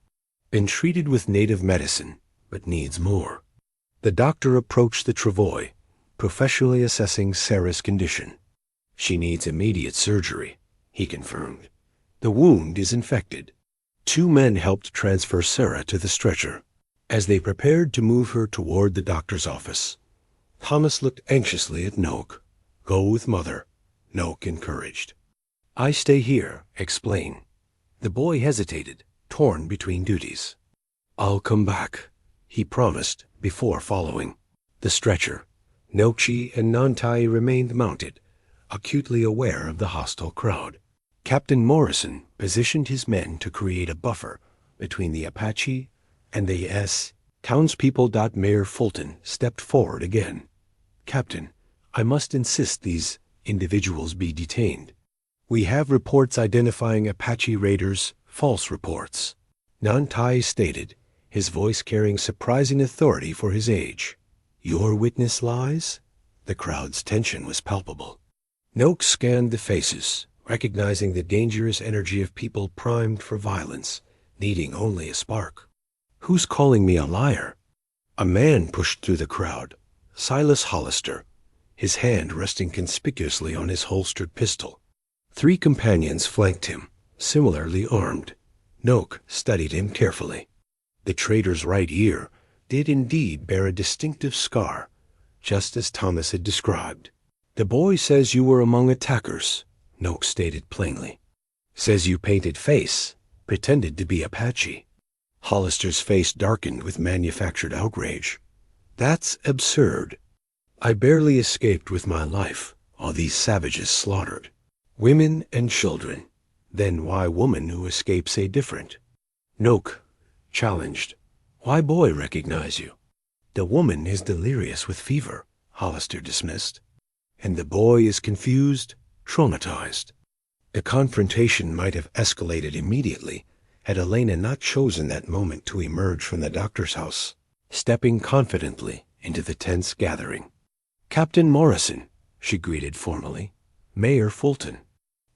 Been treated with native medicine, but needs more." The doctor approached the travois, professionally assessing Sarah's condition. "She needs immediate surgery," he confirmed. "The wound is infected." Two men helped transfer Sarah to the stretcher. As they prepared to move her toward the doctor's office, Thomas looked anxiously at Nóġį. "Go with mother," Nóġį encouraged. "I stay here, explain." The boy hesitated, torn between duties. "I'll come back," he promised before following. The stretcher, Nóġį and Nóġį remained mounted, acutely aware of the hostile crowd. Captain Morrison positioned his men to create a buffer between the Apache and the townspeople. Mayor Fulton stepped forward again. "Captain, I must insist these individuals be detained. We have reports identifying Apache raiders, false reports," Nóġį stated, his voice carrying surprising authority for his age. "Your witness lies?" The crowd's tension was palpable. Nóġį scanned the faces, recognizing the dangerous energy of people primed for violence, needing only a spark. "Who's calling me a liar?" A man pushed through the crowd, Silas Hollister, his hand resting conspicuously on his holstered pistol. Three companions flanked him, similarly armed. Nóġį studied him carefully. The traitor's right ear did indeed bear a distinctive scar, just as Thomas had described. "The boy says you were among attackers," Nóġį stated plainly. "Says you painted face, pretended to be Apache." Hollister's face darkened with manufactured outrage. "That's absurd. I barely escaped with my life, all these savages slaughtered. Women and children. Then why woman who escapes a different?" Nóġį challenged. "Why boy recognize you?" "The woman is delirious with fever," Hollister dismissed. "And the boy is confused, traumatized." The confrontation might have escalated immediately had Elena not chosen that moment to emerge from the doctor's house, stepping confidently into the tense gathering. "Captain Morrison," she greeted formally. "Mayor Fulton.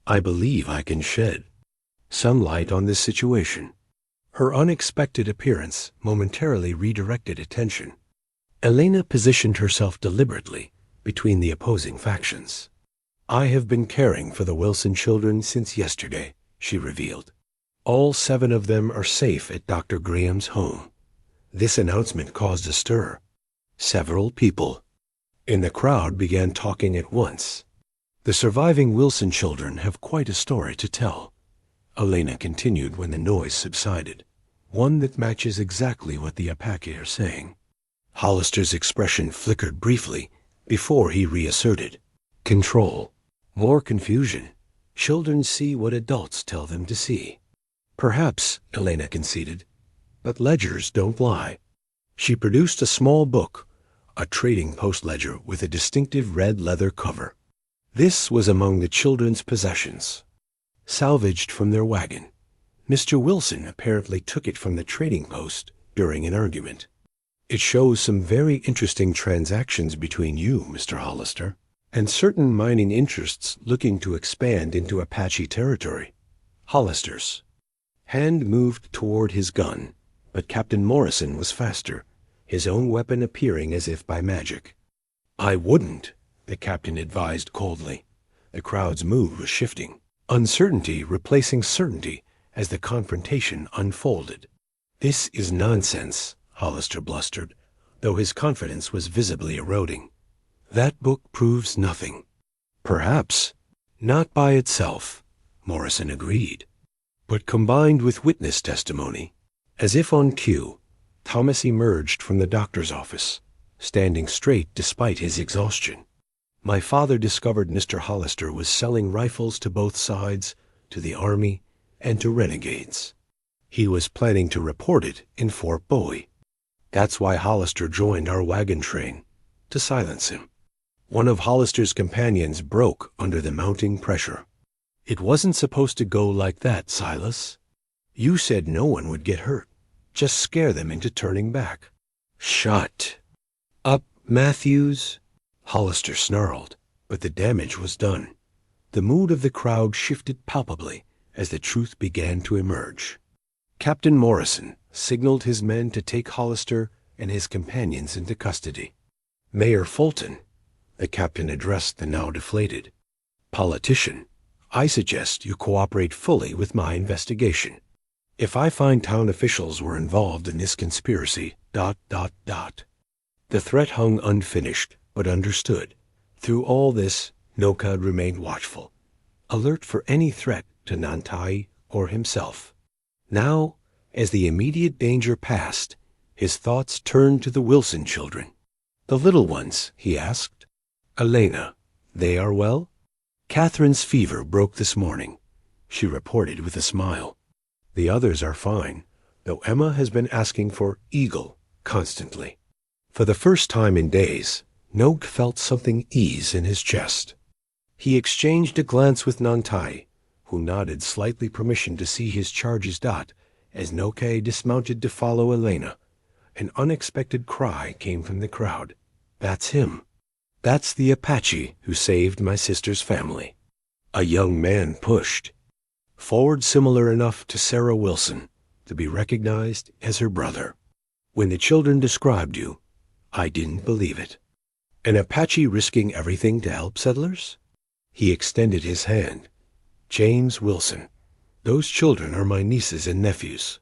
I believe I can shed some light on this situation." Her unexpected appearance momentarily redirected attention. Elena positioned herself deliberately between the opposing factions. "I have been caring for the Wilson children since yesterday," she revealed. "All 7 of them are safe at Dr. Graham's home." This announcement caused a stir. Several people in the crowd began talking at once. "The surviving Wilson children have quite a story to tell," Elena continued when the noise subsided. "One that matches exactly what the Apache are saying." Hollister's expression flickered briefly before he reasserted control. More confusion. Children see what adults tell them to see. "Perhaps," Elena conceded, "but ledgers don't lie." She produced a small book, a trading post ledger with a distinctive red leather cover. This was among the children's possessions, salvaged from their wagon. Mr. Wilson apparently took it from the trading post during an argument. "It shows some very interesting transactions between you, Mr. Hollister, and certain mining interests looking to expand into Apache territory." Hollister's hand moved toward his gun, but Captain Morrison was faster, his own weapon appearing as if by magic. "I wouldn't," the captain advised coldly. The crowd's mood was shifting, uncertainty replacing certainty as the confrontation unfolded. "This is nonsense," Hollister blustered, though his confidence was visibly eroding. "That book proves nothing." "Perhaps. Not by itself," Morrison agreed. "But combined with witness testimony." As if on cue, Thomas emerged from the doctor's office, standing straight despite his exhaustion. "My father discovered Mr. Hollister was selling rifles to both sides, to the army, and to renegades. He was planning to report it in Fort Bowie. That's why Hollister joined our wagon train, to silence him. One of Hollister's companions broke under the mounting pressure. It wasn't supposed to go like that, Silas. You said no one would get hurt. Just scare them into turning back." "Shut up, Matthews," Hollister snarled, but the damage was done. The mood of the crowd shifted palpably as the truth began to emerge. Captain Morrison signaled his men to take Hollister and his companions into custody. "Mayor Fulton," the captain addressed the now deflated politician, "I suggest you cooperate fully with my investigation. If I find town officials were involved in this conspiracy, ... The threat hung unfinished, but understood. Through all this, Nóġį remained watchful, alert for any threat to Nóġį or himself. Now, as the immediate danger passed, his thoughts turned to the Wilson children. "The little ones," he asked. "Elena, they are well?" "Catherine's fever broke this morning," she reported with a smile. "The others are fine, though Emma has been asking for Eagle constantly." For the first time in days, Nóġį felt something ease in his chest. He exchanged a glance with Nóġį, who nodded slightly permission to see his charges dot as Nóġį dismounted to follow Elena. An unexpected cry came from the crowd. "That's him. That's the Apache who saved my sister's family." A young man pushed forward, similar enough to Sarah Wilson to be recognized as her brother. "When the children described you, I didn't believe it." "An Apache risking everything to help settlers?" He extended his hand. "James Wilson, those children are my nieces and nephews.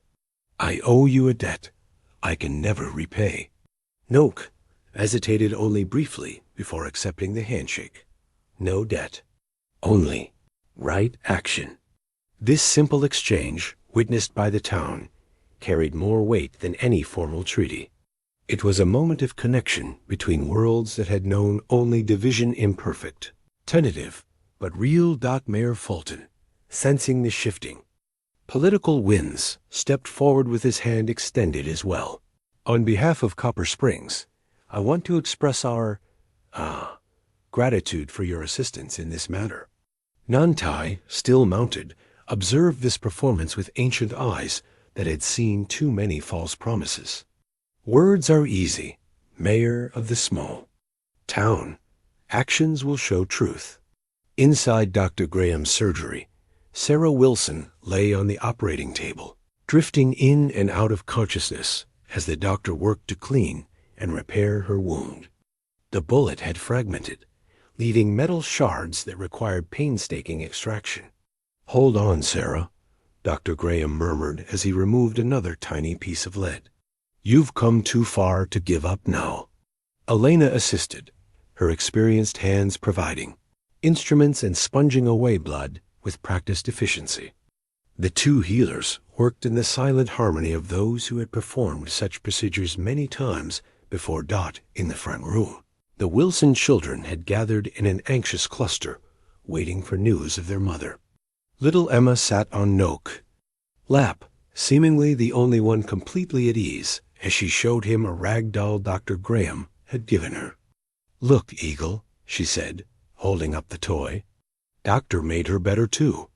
I owe you a debt I can never repay." Nóġį hesitated only briefly before accepting the handshake. No debt, only right action. This simple exchange, witnessed by the town, carried more weight than any formal treaty. It was a moment of connection between worlds that had known only division imperfect, tentative, but real. Mayor Fulton, sensing the shifting political winds, stepped forward with his hand extended as well. "On behalf of Copper Springs, I want to express our gratitude for your assistance in this matter." Nóġį, still mounted, observed this performance with ancient eyes that had seen too many false promises. Words are easy, mayor of the small town. Actions will show truth. Inside Dr. Graham's surgery, Sarah Wilson lay on the operating table, drifting in and out of consciousness as the doctor worked to clean and repair her wound. The bullet had fragmented, leaving metal shards that required painstaking extraction. "Hold on, Sarah," Dr. Graham murmured as he removed another tiny piece of lead. "You've come too far to give up now." Elena assisted, her experienced hands providing instruments and sponging away blood with practiced efficiency. The two healers worked in the silent harmony of those who had performed such procedures many times before in the front room. The Wilson children had gathered in an anxious cluster, waiting for news of their mother. Little Emma sat on Nóġį's lap, seemingly the only one completely at ease, as she showed him a rag doll Dr. Graham had given her. "Look, Eagle," she said, holding up the toy. "Doctor made her better too."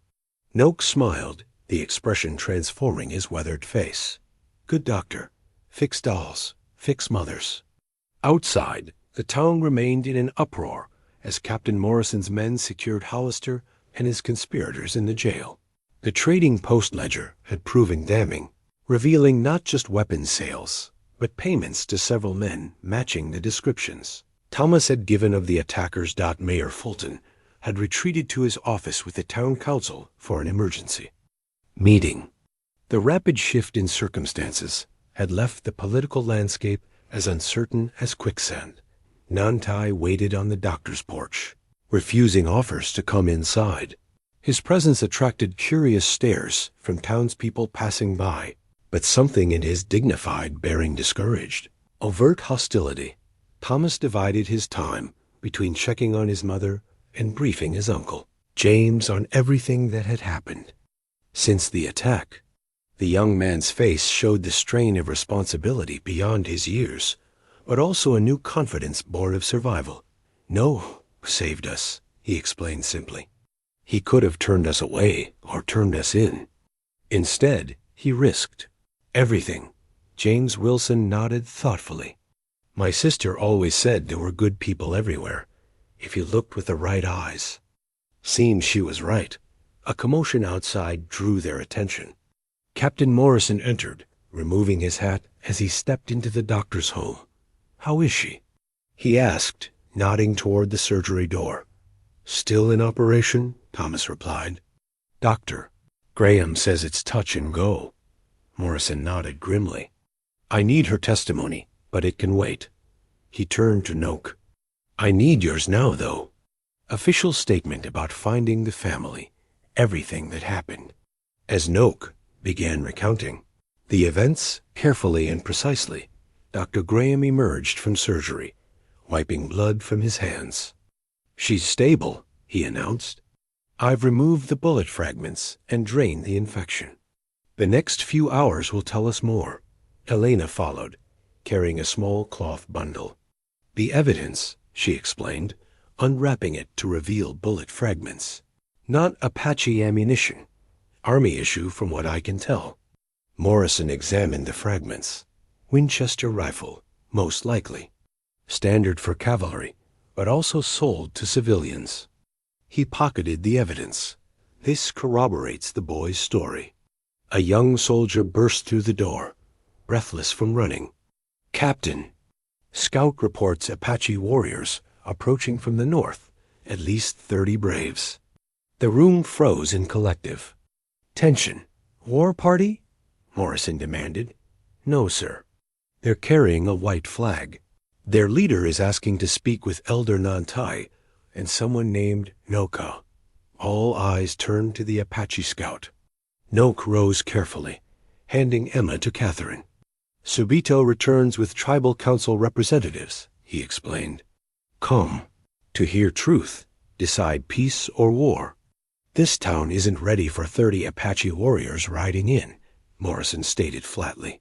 Nóġį smiled, the expression transforming his weathered face. "Good doctor. Fix dolls. Fix mothers." Outside, the town remained in an uproar as Captain Morrison's men secured Hollister and his conspirators in the jail. The trading post ledger had proven damning, revealing not just weapons sales, but payments to several men matching the descriptions Thomas had given of the attackers. Mayor Fulton had retreated to his office with the town council for an emergency meeting. The rapid shift in circumstances had left the political landscape as uncertain as quicksand. Nantai waited on the doctor's porch, refusing offers to come inside. His presence attracted curious stares from townspeople passing by, but something in his dignified bearing discouraged overt hostility. Thomas divided his time between checking on his mother and briefing his uncle, James, on everything that had happened since the attack. The young man's face showed the strain of responsibility beyond his years, but also a new confidence born of survival. "No, saved us," he explained simply. "He could have turned us away or turned us in. Instead, he risked everything." James Wilson nodded thoughtfully. "My sister always said there were good people everywhere, if you looked with the right eyes." Seems she was right. A commotion outside drew their attention. Captain Morrison entered, removing his hat as he stepped into the doctor's home. "How is she?" he asked, nodding toward the surgery door. "Still in operation?" Thomas replied. "Doctor, Graham says it's touch and go." Morrison nodded grimly. "I need her testimony, but it can wait." He turned to Nóġį. "I need yours now, though. Official statement about finding the family, everything that happened." As Nóġį began recounting the events carefully and precisely, Dr. Graham emerged from surgery, wiping blood from his hands. "She's stable," he announced. "I've removed the bullet fragments and drained the infection. The next few hours will tell us more." Elena followed, carrying a small cloth bundle. "The evidence," she explained, unwrapping it to reveal bullet fragments. "Not Apache ammunition. Army issue from what I can tell." Morrison examined the fragments. Winchester rifle, most likely. Standard for cavalry, but also sold to civilians. He pocketed the evidence. "This corroborates the boy's story." A young soldier burst through the door, breathless from running. "Captain, Scout reports Apache warriors approaching from the north, at least 30 braves." The room froze in collective tension. "War party?" Morrison demanded. "No, sir. They're carrying a white flag. Their leader is asking to speak with Elder Nantai and someone named Nóġį." All eyes turned to the Apache scout. Nóġį rose carefully, handing Emma to Catherine. "Subito returns with tribal council representatives," he explained. "Come to hear truth, decide peace or war. This town isn't ready for 30 Apache warriors riding in," Morrison stated flatly.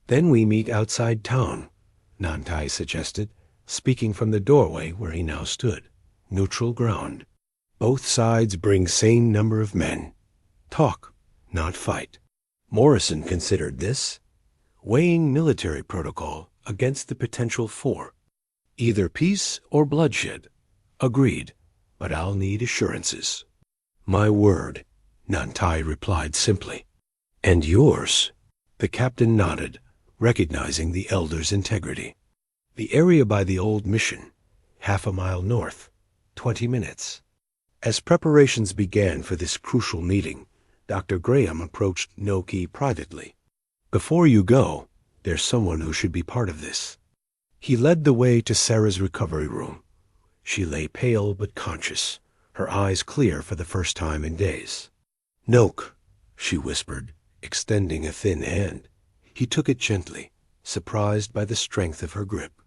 "Then we meet outside town," Nantai suggested, speaking from the doorway where he now stood. "Neutral ground. Both sides bring same number of men. Talk, not fight." Morrison considered this, weighing military protocol against the potential for either peace or bloodshed. "Agreed, but I'll need assurances." "My word," Nantai replied simply. "And yours." The captain nodded, recognizing the elder's integrity. "The area by the old mission, half a mile north, 20 minutes. As preparations began for this crucial meeting, Dr. Graham approached Nóġį privately. "Before you go, there's someone who should be part of this." He led the way to Sarah's recovery room. She lay pale but conscious, her eyes clear for the first time in days. "Nóġį," she whispered, extending a thin hand. He took it gently, surprised by the strength of her grip.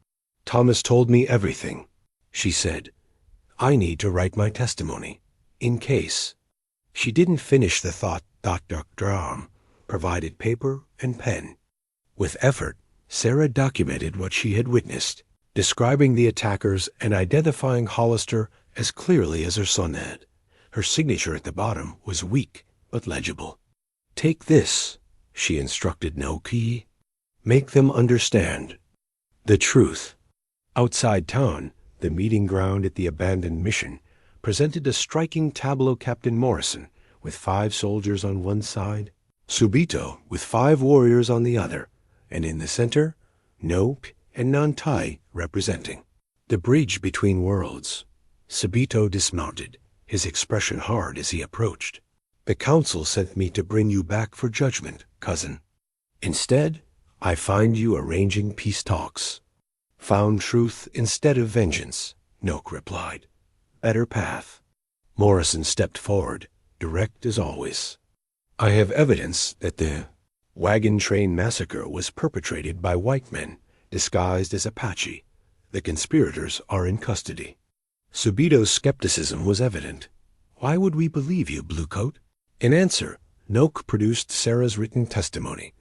"Thomas told me everything," she said. "I need to write my testimony, in case." She didn't finish the thought. Dr. Graham provided paper and pen. With effort, Sarah documented what she had witnessed, describing the attackers and identifying Hollister as clearly as her son had. Her signature at the bottom was weak but legible. "Take this," she instructed Nóġį. "Make them understand the truth." Outside town, the meeting ground at the abandoned mission presented a striking tableau. Captain Morrison, with 5 soldiers on one side, Subito with 5 warriors on the other, and in the center, Nóġį and Nantai representing the bridge between worlds. Subito dismounted, his expression hard as he approached. "The council sent me to bring you back for judgment." cousin. Instead, I find you arranging peace talks. Found truth instead of vengeance, Nóġį replied. Better path. Morrison stepped forward, direct as always. I have evidence that the wagon train massacre was perpetrated by white men disguised as Apache. The conspirators are in custody. Subito's skepticism was evident. Why would we believe you, Bluecoat? In answer, Nóġį produced Sarah's written testimony,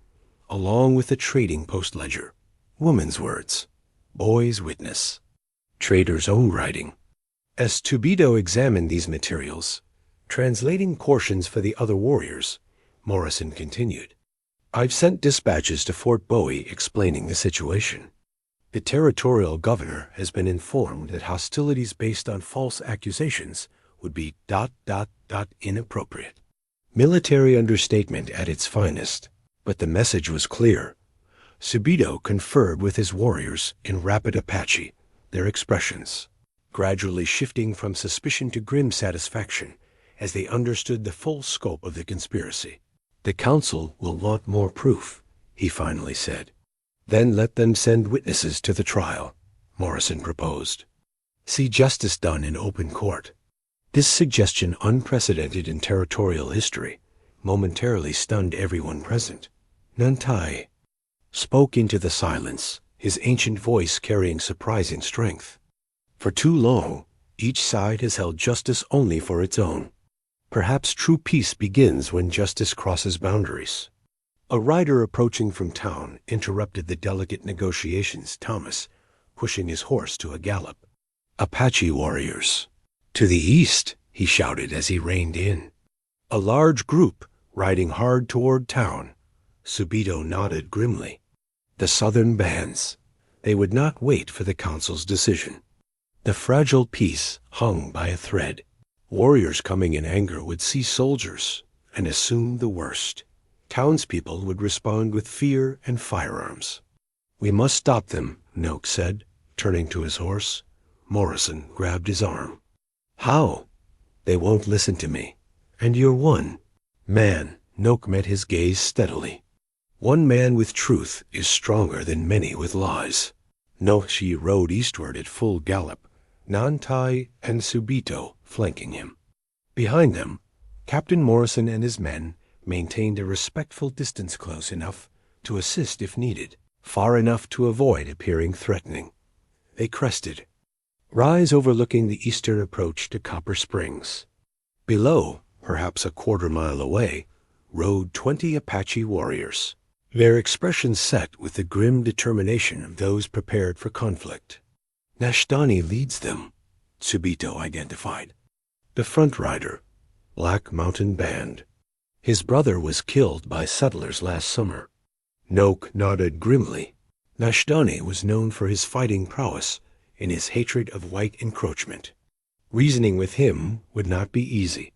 along with the trading post ledger. Woman's words. Boy's witness. Trader's own writing. As Subito examined these materials, translating portions for the other warriors, Morrison continued. I've sent dispatches to Fort Bowie explaining the situation. The territorial governor has been informed that hostilities based on false accusations would be ... inappropriate. Military understatement at its finest, but the message was clear. Subito conferred with his warriors in rapid Apache, their expressions gradually shifting from suspicion to grim satisfaction as they understood the full scope of the conspiracy. The council will want more proof, he finally said. Then let them send witnesses to the trial, Morrison proposed. See justice done in open court. This suggestion, unprecedented in territorial history, momentarily stunned everyone present. Nóġį spoke into the silence, his ancient voice carrying surprising strength. For too long, each side has held justice only for its own. Perhaps true peace begins when justice crosses boundaries. A rider approaching from town interrupted the delicate negotiations, Thomas, pushing his horse to a gallop. Apache warriors. To the east, he shouted as he reined in. A large group riding hard toward town. Subito nodded grimly. The southern bands. They would not wait for the council's decision. The fragile peace hung by a thread. Warriors coming in anger would see soldiers and assume the worst. Townspeople would respond with fear and firearms. We must stop them, Nóġį said, turning to his horse. Morrison grabbed his arm. How? They won't listen to me. And you're one. Man, Nóġį met his gaze steadily. One man with truth is stronger than many with lies. Nóġì rode eastward at full gallop, Nóġį and Subito flanking him. Behind them, Captain Morrison and his men maintained a respectful distance close enough to assist if needed, far enough to avoid appearing threatening. They crested, rise overlooking the eastern approach to Copper Springs. Below, perhaps a quarter-mile away, rode 20 Apache warriors, their expressions set with the grim determination of those prepared for conflict. Nóġì leads them, Subito identified. The front rider, Black Mountain Band. His brother was killed by settlers last summer. Nóġį nodded grimly. Nóġì was known for his fighting prowess and his hatred of white encroachment. Reasoning with him would not be easy.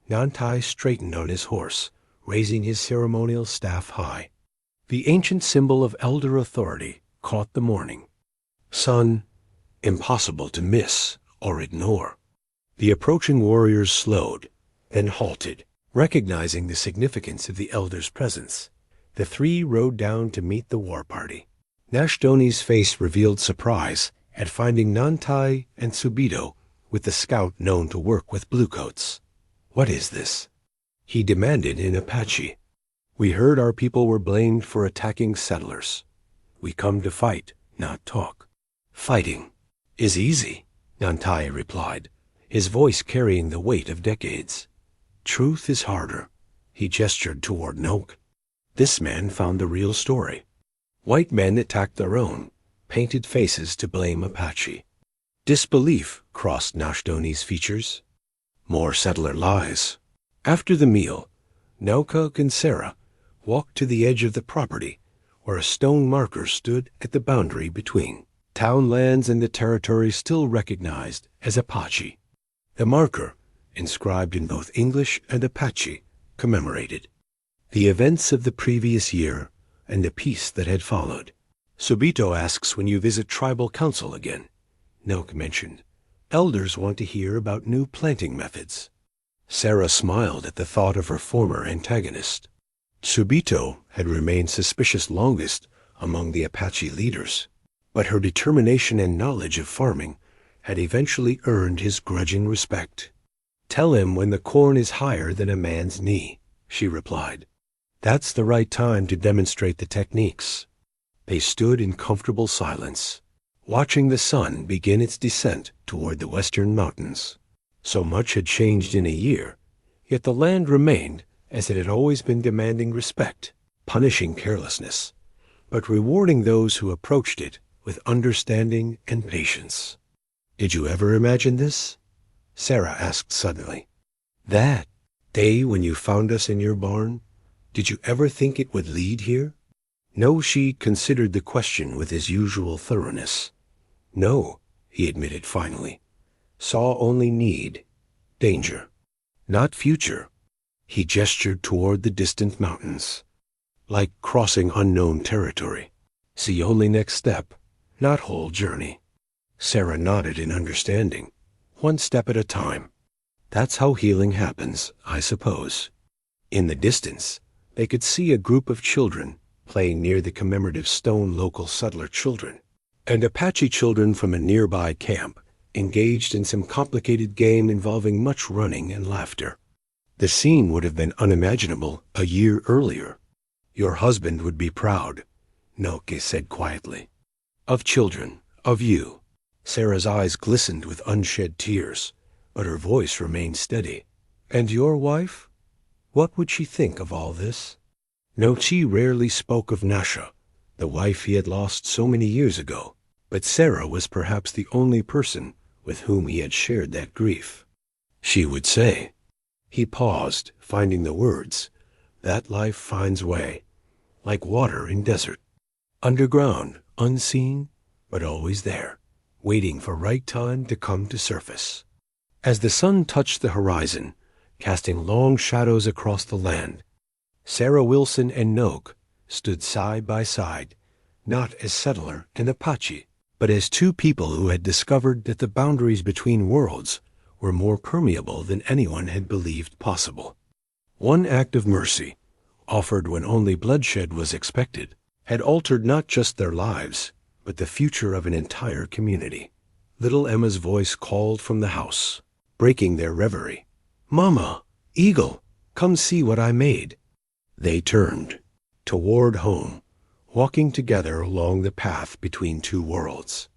Nóġì straightened on his horse, raising his ceremonial staff high. The ancient symbol of elder authority caught the morning. Sun, impossible to miss or ignore. The approaching warriors slowed, then halted, recognizing the significance of the elder's presence. The three rode down to meet the war party. Nóġì's face revealed surprise at finding Nóġì and Subito with the scout known to work with bluecoats. What is this? He demanded in Apache. We heard our people were blamed for attacking settlers. We come to fight, not talk. Fighting is easy, Nóġì replied, his voice carrying the weight of decades. Truth is harder. He gestured toward Nóġì. This man found the real story. White men attacked their own, painted faces to blame Apache. Disbelief crossed Nóġì's features. More settler lies. After the meal, Nóġì and Sarah walked to the edge of the property, where a stone marker stood at the boundary between town lands and the territory still recognized as Apache. The marker, inscribed in both English and Apache, commemorated the events of the previous year and the peace that had followed. Subito asks when you visit tribal council again, Nóġì mentioned. Elders want to hear about new planting methods. Sarah smiled at the thought of her former antagonist. Subito had remained suspicious longest among the Apache leaders, but her determination and knowledge of farming had eventually earned his grudging respect. "Tell him when the corn is higher than a man's knee," she replied. "That's the right time to demonstrate the techniques." They stood in comfortable silence, watching the sun begin its descent toward the western mountains. So much had changed in a year, yet the land remained as it had always been, demanding respect, punishing carelessness, but rewarding those who approached it with understanding and patience. "Did you ever imagine this?" Sarah asked suddenly. "That day when you found us in your barn, did you ever think it would lead here?" Nóġį considered the question with his usual thoroughness. "No," he admitted finally. "Saw only need, danger, not future." He gestured toward the distant mountains, like crossing unknown territory. "See only next step, not whole journey." Sarah nodded in understanding. "One step at a time. That's how healing happens, I suppose." In the distance, they could see a group of children playing near the commemorative stone. Local settler children and Apache children from a nearby camp engaged in some complicated game involving much running and laughter. The scene would have been unimaginable a year earlier. "Your husband would be proud," Nóġį said quietly. "Of children, of you." Sarah's eyes glistened with unshed tears, but her voice remained steady. "And your wife? What would she think of all this?" Nóġį rarely spoke of Nasha, the wife he had lost so many years ago, but Sarah was perhaps the only person with whom he had shared that grief. She would say. He paused, finding the words. "That life finds way, like water in desert. Underground, unseen, but always there, waiting for right time to come to surface." As the sun touched the horizon, casting long shadows across the land, Sarah Wilson and Nóġį stood side by side, not as settler and Apache, but as two people who had discovered that the boundaries between worlds were more permeable than anyone had believed possible. One act of mercy, offered when only bloodshed was expected, had altered not just their lives, but the future of an entire community. Little Emma's voice called from the house, breaking their reverie. "Mama, Eagle, come see what I made." They turned toward home, walking together along the path between two worlds.